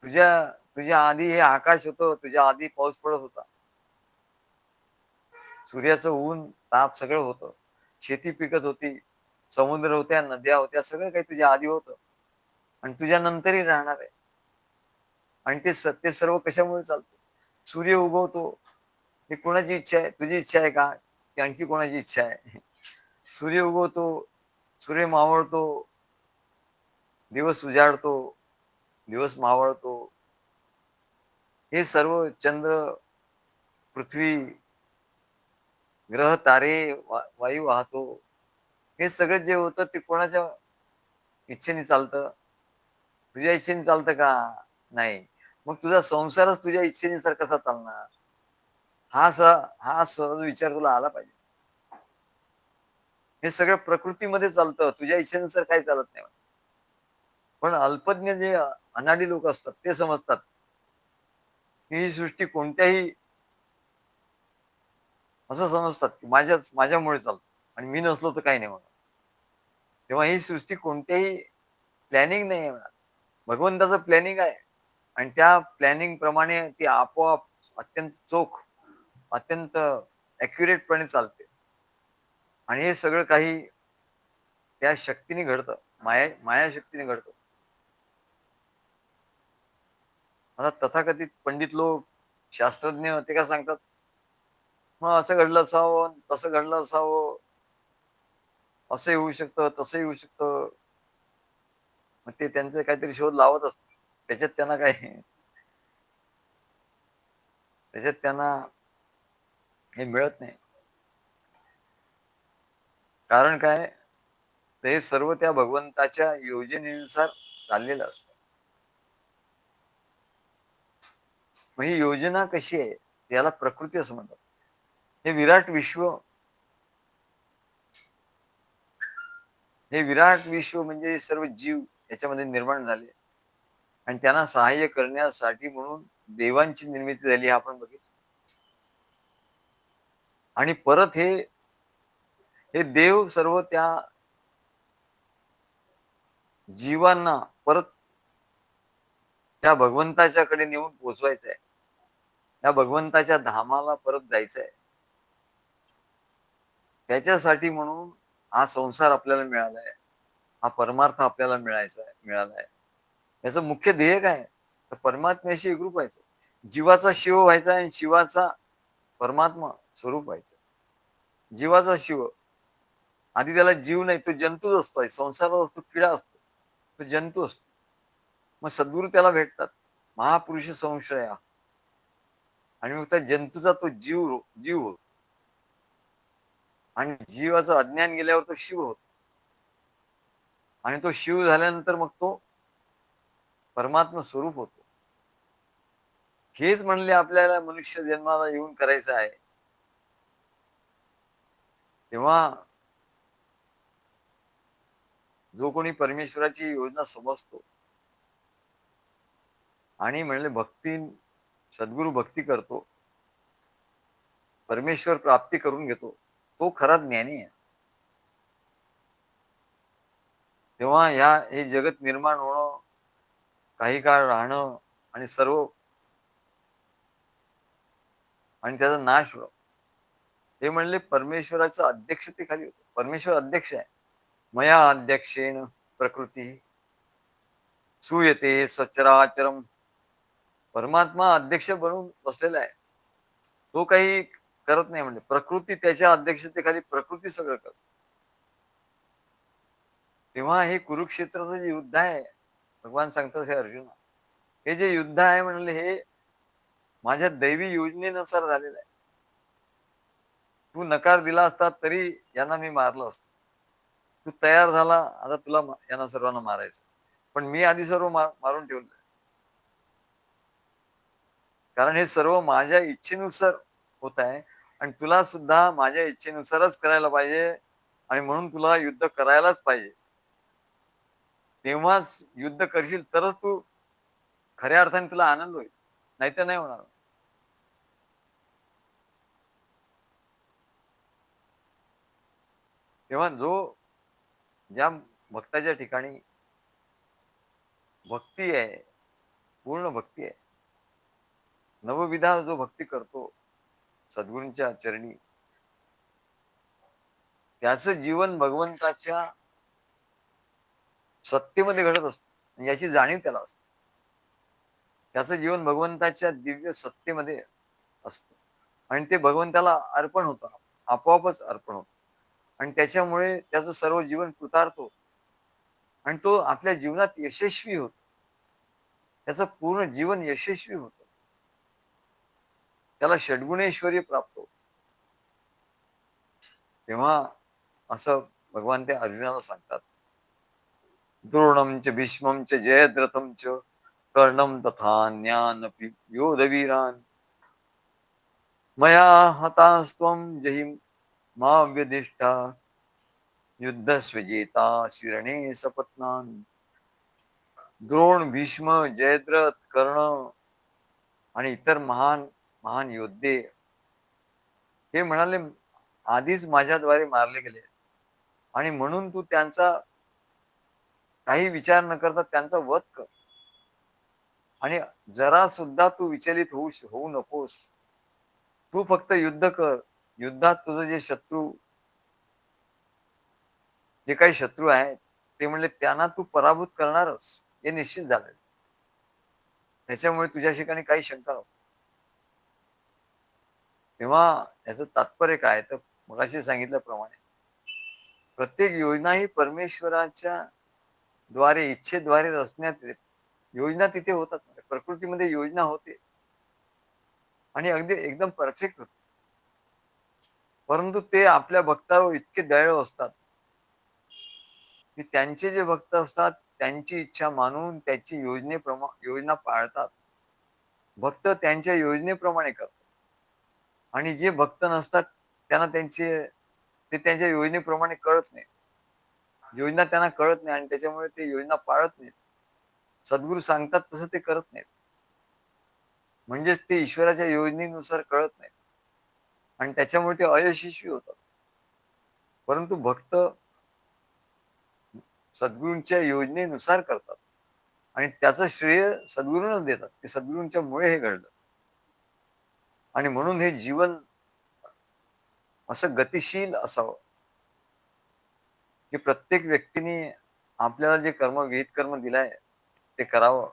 तुझ्या तुझ्या आधी हे आकाश होतं. तुझ्या आधी पाऊस पडत होता. सूर्याचं ऊन ताप सगळं होतं. शेती पिकत होती. समुद्र होत्या, नद्या होत्या, सगळं काही तुझ्या आधी होतं. आणि तुझ्या नंतरही राहणार आहे. आणि ते सर्व कशामुळे चालतं? सूर्य उगवतो. ही कोणाची इच्छा आहे? तुझी इच्छा आहे का? की आणखी कोणाची इच्छा आहे? सूर्य उगवतो, सूर्य मावळतो, दिवस उजाडतो, दिवस मावळतो. हे सर्व चंद्र, पृथ्वी, ग्रह, तारे, वायू वाहतो. हे सगळं जे होतं ते कोणाच्या इच्छेने चालतं? तुझ्या इच्छेने चालतं का? नाही. मग तुझा संसारच तुझ्या इच्छेनुसार कसा चालणार? हा सहज विचार तुला आला पाहिजे. हे सगळं प्रकृतीमध्ये चालतं, तुझ्या इच्छेनुसार काही चालत नाही. पण अल्पज्ञ जे अनाडी लोक असतात ते समजतात की ही सृष्टी कोणत्याही असं समजतात की माझ्यामुळे चालतं आणि मी नसलो तर काही नाही म्हणा. तेव्हा ही सृष्टी कोणत्याही प्लॅनिंग नाही आहे म्हणा. भगवंताचं प्लॅनिंग आहे आणि त्या प्लॅनिंग प्रमाणे ती आपोआप अत्यंत चोख, अत्यंत ॲक्युरेटपणे चालते. आणि हे सगळं काही त्या शक्तीने घडतं, माया शक्तीने घडतं. आता तथाकथित पंडित लोक, शास्त्रज्ञ ते काय सांगतात, मग असं घडलं असावं, तसं घडलं असावं, असंही होऊ शकतं, तसंही होऊ शकतं. मग ते त्यांचे काहीतरी शोध लावत असतात. त्याच्यात त्यांना काय त्याच्यात त्यांना हे मिळत नाही. कारण काय? तर हे सर्व त्या भगवंताच्या योजनेनुसार चाललेलं असतं. मग ही योजना कशी आहे? याला प्रकृती असं म्हणतात. हे विराट विश्व, हे विराट विश्व म्हणजे सर्व जीव याच्यामध्ये निर्माण झाले आणि त्यांना सहाय्य करण्यासाठी म्हणून देवांची निर्मिती झाली, आपण बघितलं. आणि परत हे हे देव सर्व त्या जीवांना परत त्या भगवंताच्याकडे नेऊन पोचवायचं आहे. त्या भगवंताच्या धामाला परत जायचं आहे. त्याच्यासाठी म्हणून हा संसार आपल्याला मिळाला आहे. हा परमार्थ आपल्याला मिळाला आहे. याचं मुख्य ध्येय काय? तर परमात्म्याशी एकरूप व्हायचं. जीवाचा शिव व्हायचा आणि शिवाचा परमात्मा स्वरूप व्हायचं. जीवाचा शिव, आधी त्याला जीव नाही, तो जंतूच असतो, संसारात असतो, किडा असतो, तो जंतू असतो. मग सद्गुरू त्याला भेटतात, महापुरुष संशया, आणि मग त्या जंतूचा तो जीव जीव होतो आणि जीवाचं अज्ञान गेल्यावर तो शिव होतो आणि तो शिव झाल्यानंतर मग तो परमात्मा स्वरूप होतो. हेच म्हणले आपल्याला मनुष्य जन्माला येऊन करायचं आहे. तेव्हा जो कोणी परमेश्वराची योजना समजतो आणि म्हणले सद्गुरु भक्ती करतो, परमेश्वर प्राप्ती करून घेतो, तो खरा ज्ञानी आहे. तेव्हा हे जगत निर्माण होणं, काही काळ राहणं आणि सर्व आणि त्याचा नाश होणं, हे म्हणले परमेश्वराचं अध्यक्षतेखाली होतं. परमेश्वर अध्यक्ष आहे. मया अध्यक्षेन प्रकृती सूयते सचराचरम. परमात्मा अध्यक्ष बनून बसलेला आहे. तो काही करत नाही, म्हणजे प्रकृती त्याच्या अध्यक्षतेखाली प्रकृती सगळं करते. तेव्हा हे कुरुक्षेत्राचं जे युद्ध आहे, भगवान सांगतात हे अर्जुना, हे जे युद्ध आहे म्हणले हे माझ्या दैवी योजनेनुसार झालेलं आहे. तू नकार दिला असता तरी यांना मी मारलं असतं. तू तयार झाला, आता तुला यांना सर्वांना मारायचं, पण मी आधी सर्व मारून ठेवलं. कारण हे सर्व माझ्या इच्छेनुसार होत आहे आणि तुला सुद्धा माझ्या इच्छेनुसारच करायला पाहिजे आणि म्हणून तुला युद्ध करायलाच पाहिजे. तेव्हाच युद्ध करशील तरच तू खऱ्या अर्थाने तुला आनंद होईल, नाहीतर नाही होणार. तेव्हा ज्या भक्ताच्या ठिकाणी भक्ती आहे, पूर्ण भक्ती आहे, नवविधा जो भक्ती करतो सद्गुरूंच्या चरणी, त्याचं जीवन भगवंताच्या सत्तेमध्ये घडत असतं, याची जाणीव त्याला असते. त्याचं जीवन भगवंताच्या दिव्य सत्तेमध्ये असतं आणि ते भगवंताला अर्पण होतं, आपोआपच अर्पण होतं आणि त्याच्यामुळे त्याचं सर्व जीवन कृतार्थ होतं आणि तो आपल्या जीवनात यशस्वी होतो. त्याचं पूर्ण जीवन यशस्वी होतं. त्याला षड्गुणेश्वरी प्राप्त होतो. तेव्हा असं भगवान त्या अर्जुनाला सांगतात, द्रोणं च भीष्मं च जयद्रथं च, कर्णं तथा योधवीरान. मया हतास्त्वं जहि मा व्यदिष्ठा युद्धस्वजेता शिरणे सपत्नान् द्रोण भीष्म जयद्रथ कर्ण आणि इतर महान महान योद्धे हे म्हणाले आधीच माझ्याद्वारे मारले गेले आणि म्हणून तू त्यांचा काही विचार न करता त्यांचा वध कर आणि जरा सुद्धा तू विचलित होऊ नकोस. तू फक्त युद्ध कर. युद्धात तुझं जे काही शत्रू आहेत ते म्हणले त्यांना तू पराभूत करणारच हे निश्चित झालं. त्याच्यामुळे तुझ्या ठिकाणी काही शंका नको. तेव्हा याचं तात्पर्य काय तर मगाशी सांगितल्याप्रमाणे प्रत्येक योजना ही परमेश्वराच्या द्वारे इच्छेद्वारे रचण्यात येते. योजना तिथे होतात. प्रकृतीमध्ये योजना होते आणि अगदी एकदम परफेक्ट होते. परंतु ते आपल्या भक्तावर इतके दयाळू असतात की त्यांचे जे भक्त असतात त्यांची इच्छा मानून त्याची योजना पाळतात. भक्त त्यांच्या योजनेप्रमाणे करतात आणि जे भक्त नसतात त्यांना ते त्यांच्या योजनेप्रमाणे कळत नाही. योजना त्यांना कळत नाही आणि त्याच्यामुळे ते योजना पाळत नाहीत. सद्गुरू सांगतात तसं ते करत नाहीत. म्हणजेच ते ईश्वराच्या योजनेनुसार कळत नाहीत आणि त्याच्यामुळे ते अयशस्वी होतात. परंतु भक्त सद्गुरूंच्या योजनेनुसार करतात आणि त्याचं श्रेय सद्गुरूंनाच देतात की सद्गुरूंच्या मुळे हे घडलं. आणि म्हणून हे जीवन असं गतिशील असावं की प्रत्येक व्यक्तीने आपल्याला जे विहित कर्म दिलाय ते करावं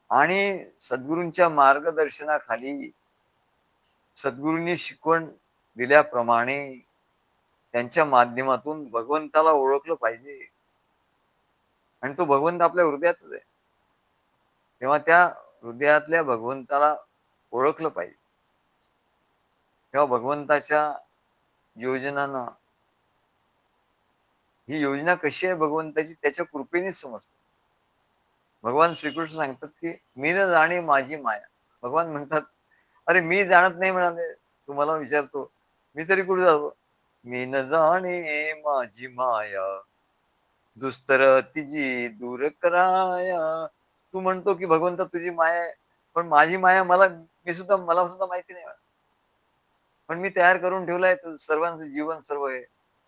आणि सद्गुरूंच्या मार्गदर्शनाखाली सद्गुरूंनी शिकवण दिल्याप्रमाणे त्यांच्या माध्यमातून भगवंताला ओळखलं पाहिजे आणि तो भगवंत आपल्या हृदयातच आहे. तेव्हा त्या हृदयातल्या भगवंताला ओळखलं पाहिजे. तेव्हा भगवंताच्या योजनांना ही योजना कशी आहे भगवंताची त्याच्या कृपेनेच समजते. भगवान श्रीकृष्ण सांगतात की मी न जाणे माझी माया. भगवान म्हणतात अरे मी जाणत नाही म्हणाले तुम्हाला विचारतो मी तरी कुठे जातो. मी न जाणे माझी माया दुस्तर तिची दूर कराया. तू म्हणतो की भगवंत तुझी माया आहे पण माझी माया मला सुद्धा माहिती नाही. पण मी तयार करून ठेवलाय सर्वांचं जीवन सर्व आहे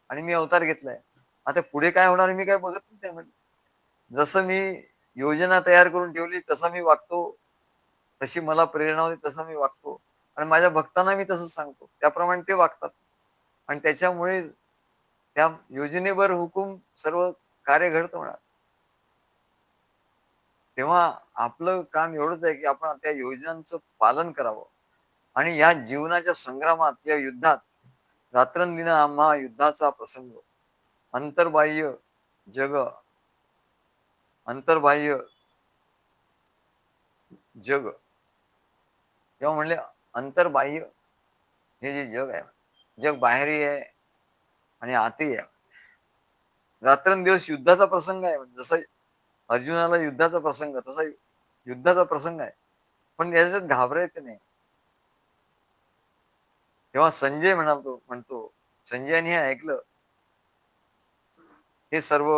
आणि मी अवतार घेतलाय. आता पुढे काय होणार मी काय बघतच नाही म्हणजे. जसं मी योजना तयार करून ठेवली तसा मी वागतो. तशी मला प्रेरणा होती तसा मी वागतो आणि माझ्या भक्तांना मी तसंच सांगतो त्याप्रमाणे ते वागतात आणि त्याच्यामुळे त्या योजनेवर हुकूम सर्व कार्य घडतं म्हणा. तेव्हा आपलं काम एवढंच आहे की आपण त्या योजनांचं पालन करावं आणि या जीवनाच्या संग्रामात या युद्धात रात्रंदिन आम्हा युद्धाचा प्रसंग अंतर्बाह्य जग अंतर्बाह्य जग तेव्हा म्हणले अंतर्बाह्य हे जे जग आहे जग बाहेरही आहे आणि आतही आहे. रात्रंदिवस युद्धाचा प्रसंग आहे जसं अर्जुनाला युद्धाचा प्रसंग तसा युद्धाचा प्रसंग आहे पण याच्यात घाबरायचं नाही. तेव्हा संजय म्हणतो संजयाने हे ऐकलं हे सर्व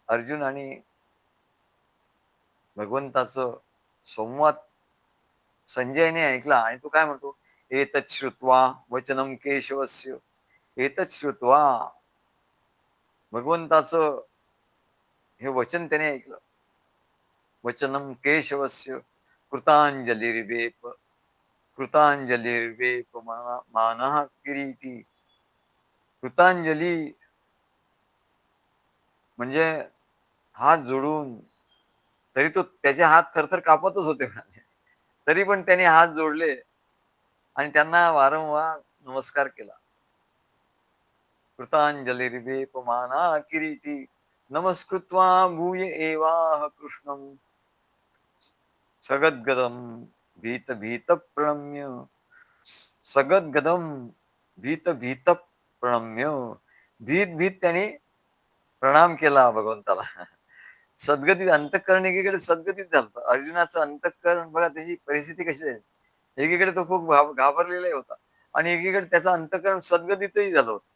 अर्जुन आणि भगवंताचं संवाद संजयने ऐकला आणि तो काय म्हणतो एतत् श्रुत्वा वचनम केशवस्य एतत् श्रुत्वा भगवंताचं हे वचन त्याने ऐकलं. वचनम केशवस्य कृतांजलिर्वेप कृतांजलिर्वेप मानः किरीटी. कृतांजली म्हणजे हात जोडून तरी तो त्याचे हात थरथर कापतच होते म्हणाले. तरी पण त्याने हात जोडले आणि त्यांना वारंवार नमस्कार केला. कृतांजलिर्वेपमाना किरीटी नमस्कृत्वा भूय एवाह कृष्णम सगद्गदम भीत भीत प्रणम्य सगद्गदम भीत भीत प्रणम्य. भीत भीत त्यांनी प्रणाम केला भगवंताला. सद्गतीत अंतःकरण एकीकडे सद्गतीत झालं. अर्जुनाचं अंतःकरण बघा त्याची परिस्थिती कशी आहे. एकीकडे तो खूप घाबरलेलाही होता आणि एकीकडे त्याचं अंतःकरण सद्गदितही झालं होतं.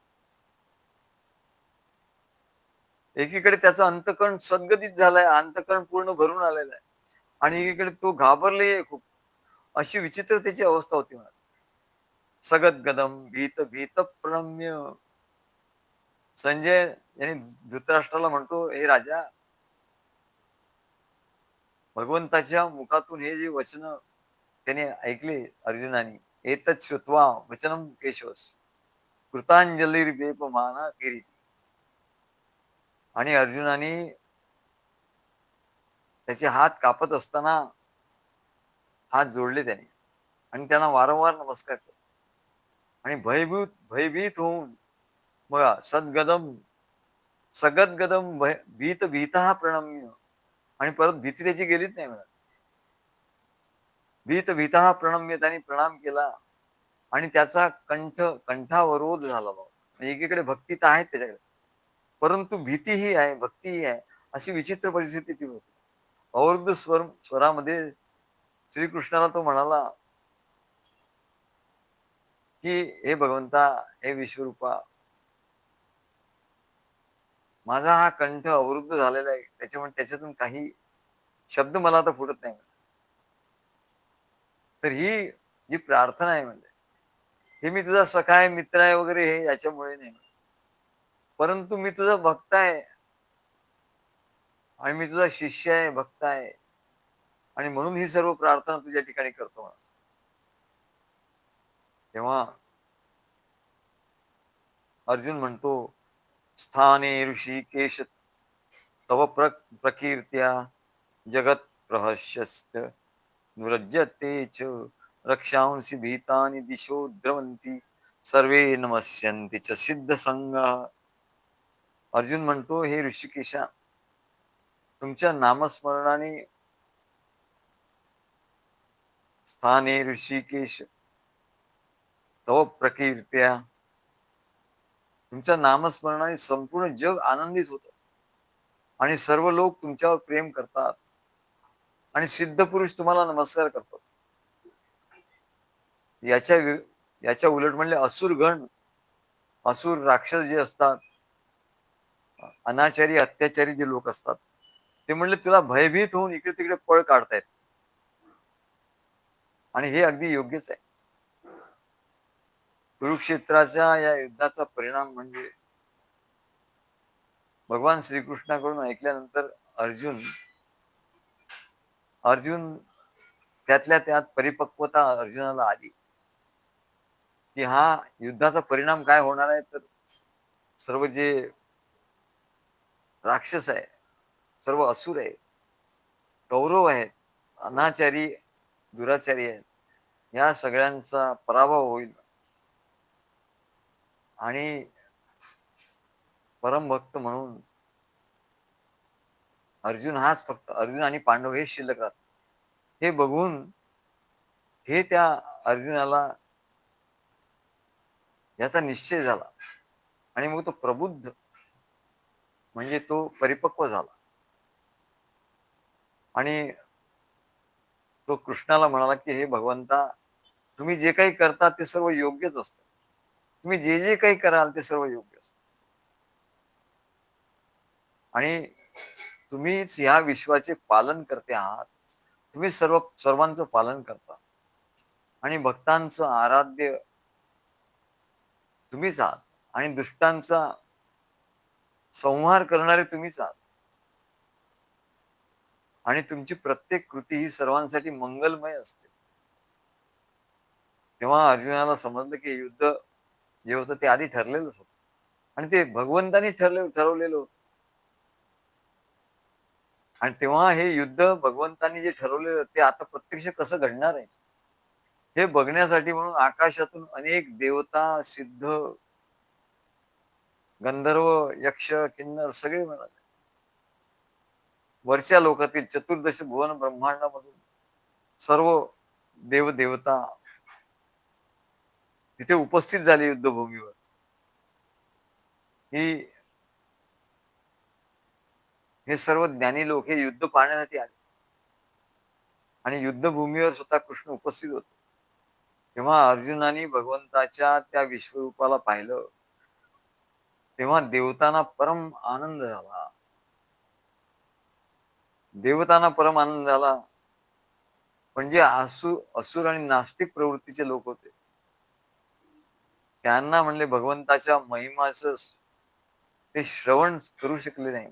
एकीकडे त्याचं अंतःकरण सद्गदित झालंय, अंतःकरण पूर्ण भरून आलेलं आहे आणि एकीकडे तो घाबरलेही खूप. अशी विचित्र त्याची अवस्था होती म्हणा. सगद्गदम भीत भीत प्रणम्य. संजय यांनी धृतराष्ट्राला म्हणतो, "हे राजा, भगवंताच्या मुखातून हे जे वचन त्याने ऐकले अर्जुनानी, एतत् श्रुत्वा वचनम केशवस कृतांजलीर्वेपमाना किरीटी." आणि अर्जुनाने त्याचे हात कापत असताना हात जोडले त्याने आणि त्यांना वारंवार नमस्कार केला आणि भयभीत होऊन बघा सद्गदम सगद्गदम भीत भीतः प्रणम्य. आणि परत भीती त्याची गेलीच नाही म्हणा. भीत भीतः प्रणम्य त्यांनी प्रणाम केला आणि त्याचा कंठावरोध झाला बाबा. एकीकडे भक्ती तर आहे त्याच्याकडे, परंतु भीतीही आहे, भक्तीही आहे. अशी विचित्र परिस्थिती ती होती. अवरुद्ध स्वरामध्ये श्रीकृष्णाला तो म्हणाला, की "हे भगवंता, हे विश्वरूपा, माझा हा कंठ अवरुद्ध झालेला आहे. त्याच्यामुळे त्याच्यातून काही शब्द मला आता फुटत नाही." तर ही जी प्रार्थना आहे म्हणजे, हे मी तुझा सखा आहे, मित्र आहे वगैरे हे याच्यामुळे नाही. परंतु मी तुझा भक्त आहे आणि मी तुझा शिष्य आहे, भक्त आहे आणि म्हणून ही सर्व प्रार्थना तुझ्या ठिकाणी करतो म्हणा. तेव्हा अर्जुन म्हणतो, "स्थाने ऋषिकेश तव प्रकीर्त्या जगत प्रहस्यस्त नुरज्यते च रक्षांसि भीतानि दिशो द्रवन्ति सर्वे नमस्यन्ति च सिद्ध संघ." अर्जुन म्हणतो, "हे ऋषिकेशा, तुमच्या नामस्मरणाने स्थाने ऋषिकेश तव प्रकीर्त्या." तुमच्या नामस्मरणाने संपूर्ण जग आनंदित होतं आणि सर्व लोक तुमच्यावर प्रेम करतात आणि सिद्ध पुरुष तुम्हाला नमस्कार करतात. याच्या याच्या उलट म्हणले असुरगण, असुर राक्षस जे असतात, अनाचारी अत्याचारी जे लोक असतात, ते म्हणले तुला भयभीत होऊन इकडे तिकडे पळ काढतायत आणि हे अगदी योग्यच आहे. कुरुक्षेत्राच्या या युद्धाचा परिणाम म्हणजे भगवान श्रीकृष्णाकडून ऐकल्यानंतर अर्जुन अर्जुन त्यातल्या त्यात परिपक्वता अर्जुनाला आली, की हा युद्धाचा परिणाम काय होणार आहे. तर सर्व जे राक्षस आहे, सर्व असुर आहे, कौरव आहेत, अनाचारी दुराचारी आहेत, या सगळ्यांचा पराभव होईल आणि परमभक्त म्हणून अर्जुन हाच फक्त अर्जुन आणि पांडव हे शिल्लक राहतात. हे बघून हे त्या अर्जुनाला याचा निश्चय झाला आणि मग तो प्रबुद्ध म्हणजे तो परिपक्व झाला आणि तो कृष्णाला म्हणाला, की "हे भगवंता, तुम्ही जे काही करता ते सर्व योग्यच असतं. तुम्ही जे जे काही कराल ते सर्व योग्य असतं आणि तुम्हीच या विश्वाचे पालन करते आहात. तुम्ही सर्वांचं पालन करता आणि भक्तांचं आराध्य तुम्हीच आहात आणि दुष्टांचा संहार करणारे तुम्हीच आहात आणि तुमची प्रत्येक कृती ही सर्वांसाठी मंगलमय असते." तेव्हा अर्जुनाला समजलं, की युद्ध जे होतं ते आधी ठरलेलंच होतं आणि ते भगवंतांनी ठरवलेलं होतं आणि तेव्हा हे युद्ध भगवंतांनी जे ठरवलेलं ते आता प्रत्यक्ष कसं घडणार आहे, हे बघण्यासाठी म्हणून आकाशातून अनेक देवता, सिद्ध, गंधर्व, यक्ष, किन्नर सगळे मिळाले. वरच्या लोकातील चतुर्दश भुवन ब्रह्मांडामधून सर्व देवदेवता तिथे उपस्थित झाले युद्धभूमीवर. ही हे सर्व ज्ञानी लोक हे युद्ध पाहण्यासाठी आले आणि युद्धभूमीवर स्वतः कृष्ण उपस्थित होते. तेव्हा अर्जुनाने भगवंताच्या त्या विश्वरूपाला पाहिलं, तेव्हा देवतांना परम आनंद झाला. देवतांना परम आनंद झाला. म्हणजे असुर आणि नास्तिक प्रवृत्तीचे लोक होते. त्यांना म्हणले भगवंताच्या महिमाचं ते श्रवण करू शकले नाही.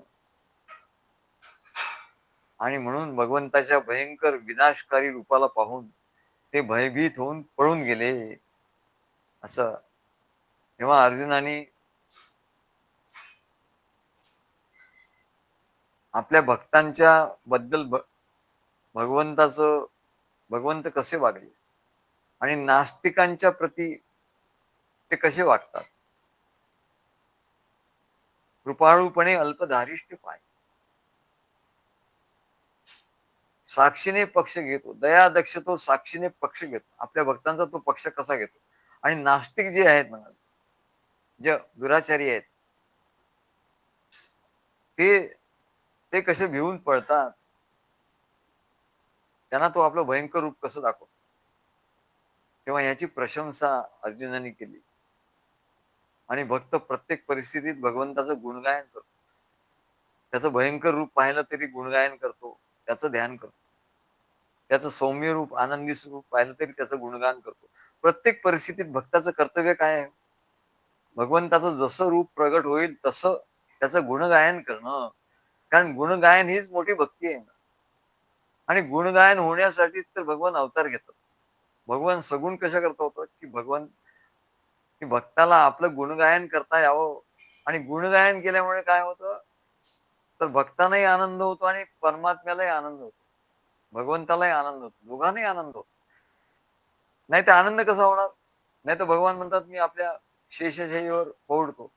आणि म्हणून भगवंताच्या भयंकर विनाशकारी रूपाला पाहून ते भयभीत होऊन पळून गेले. असं तेव्हा अर्जुनाने आपल्या भक्तांच्या बद्दल भगवंताचं भगवंत कसे वागले आणि नास्तिकांच्या प्रती ते कसे वागतात. कृपाळूपणे अल्पधारिष्ट पाय, साक्षीने पक्ष घेतो, दया दक्ष तो साक्षीने पक्ष घेतो. आपल्या भक्तांचा तो पक्ष कसा घेतो. आणि नास्तिक जे आहेत म्हणा, जे दुराचारी आहेत, ते ते कसे भिवून पळतात. त्यांना तो आपलं भयंकर रूप कसं दाखवतो. तेव्हा याची प्रशंसा अर्जुनाने केली. आणि भक्त प्रत्येक परिस्थितीत भगवंताचं गुणगायन करतो. त्याचं भयंकर रूप पाहिलं तरी गुणगायन करतो, त्याचं ध्यान करतो. त्याचं सौम्य रूप, आनंदी स्वरूप पाहिलं तरी त्याचं गुणगान करतो. प्रत्येक परिस्थितीत भक्ताचं कर्तव्य काय आहे? भगवंताचं जसं रूप प्रगट होईल तसं त्याचं गुणगायन करणं. कारण गुणगायन हीच मोठी भक्ती आहे. आणि गुणगायन होण्यासाठीच तर भगवान अवतार घेतात. भगवान सगुण कशा करता होतं, की की भक्ताला आपलं गुणगायन करता यावं. आणि गुणगायन केल्यामुळे काय होतं, तर भक्तांनाही आनंद होतो आणि परमात्म्यालाही आनंद होतो. भगवंतालाही आनंद होतो. दोघांनाही आनंद होतो. नाही तर आनंद कसा होणार? नाही तर भगवान म्हणतात, मी आपल्या शेषशय्येवर ओढतो.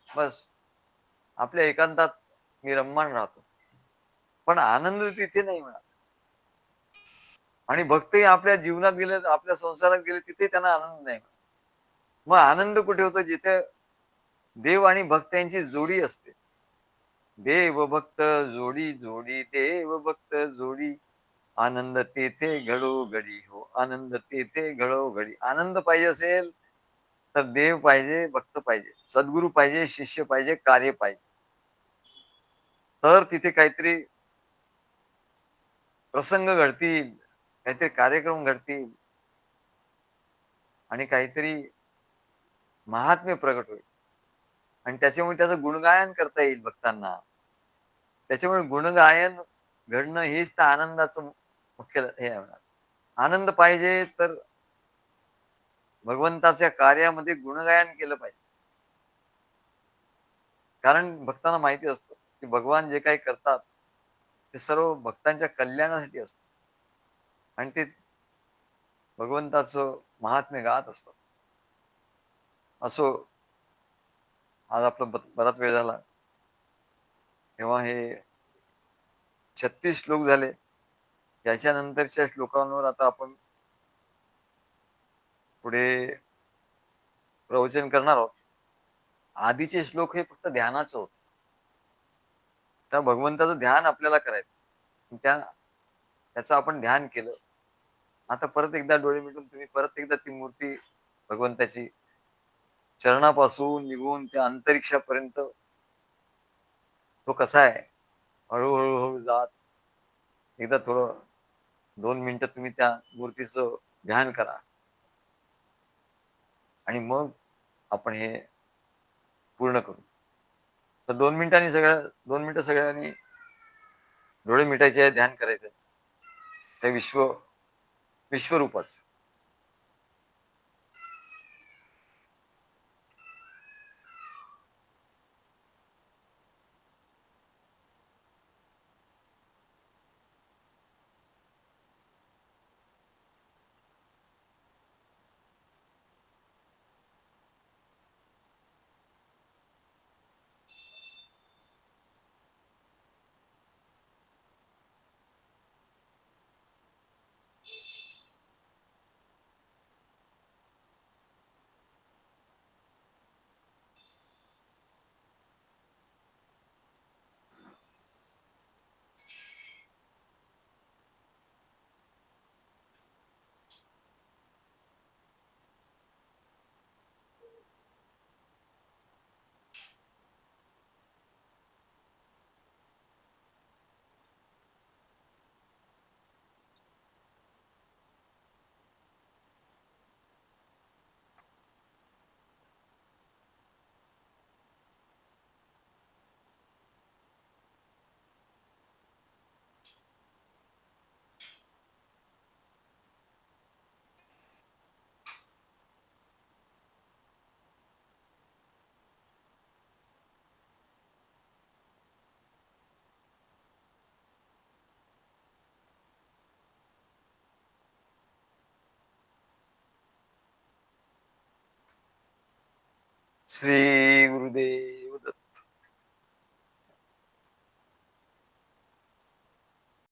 बस आपल्या एकांतात मी रममाण राहतो. पण आनंद तिथे नाही मिळत. आणि भक्तही आपल्या जीवनात गेले, आपल्या संसारात गेले, तिथे त्यांना आनंद नाही मिळत. मग आनंद कुठे होतो? जिथे देव आणि भक्त यांची जोडी असते. देव भक्त जोडी जोडी, देव भक्त जोडी, आनंद तेथे घडोघडी हो, आनंद तेथे घडोघडी. आनंद पाहिजे असेल तर देव पाहिजे, भक्त पाहिजे, सद्गुरू पाहिजे, शिष्य पाहिजे, कार्य पाहिजे. तर तिथे काहीतरी प्रसंग घडतील, काहीतरी कार्यक्रम घडतील आणि काहीतरी महात्म्य प्रगट होईल. आणि त्याच्यामुळे त्याचं गुणगायन करता येईल भक्तांना. त्याच्यामुळे गुणगायन घडणं हेच तर आनंदाचं मुख्य हे आहे. आनंद पाहिजे तर भगवंताच्या कार्यामध्ये गुणगायन केलं पाहिजे. कारण भक्तांना माहिती असतं, की भगवान जे काही करतात, ते सर्व भक्तांच्या कल्याणासाठी असतं. आणि ते भगवंताचं महात्म्य गात असतात. असो, आज आपला बराच वेळ झाला. तेव्हा हे 36 श्लोक झाले. त्याच्यानंतरच्या श्लोकांवर आता आपण पुढे प्रवचन करणार आहोत. आधीचे श्लोक हे फक्त ध्यानाचं होतं. त्या भगवंताचं ध्यान आपल्याला करायचं. त्याचं आपण ध्यान केलं. आता परत एकदा डोळे मिटून तुम्ही परत एकदा ती मूर्ती भगवंताची चरणापासून निघून त्या अंतरिक्षापर्यंत तो कसा आहे, हळूहळू हळू जात. एकदा थोडं 2 मिनिटं तुम्ही त्या मूर्तीचं ध्यान करा. आणि मग आपण हे पूर्ण करू. तर 2 मिनिटं सगळ्यांनी डोळे मिटायचे आहे, ध्यान करायचं. त्या विश्वरूपाचं. श्री गुरुदेव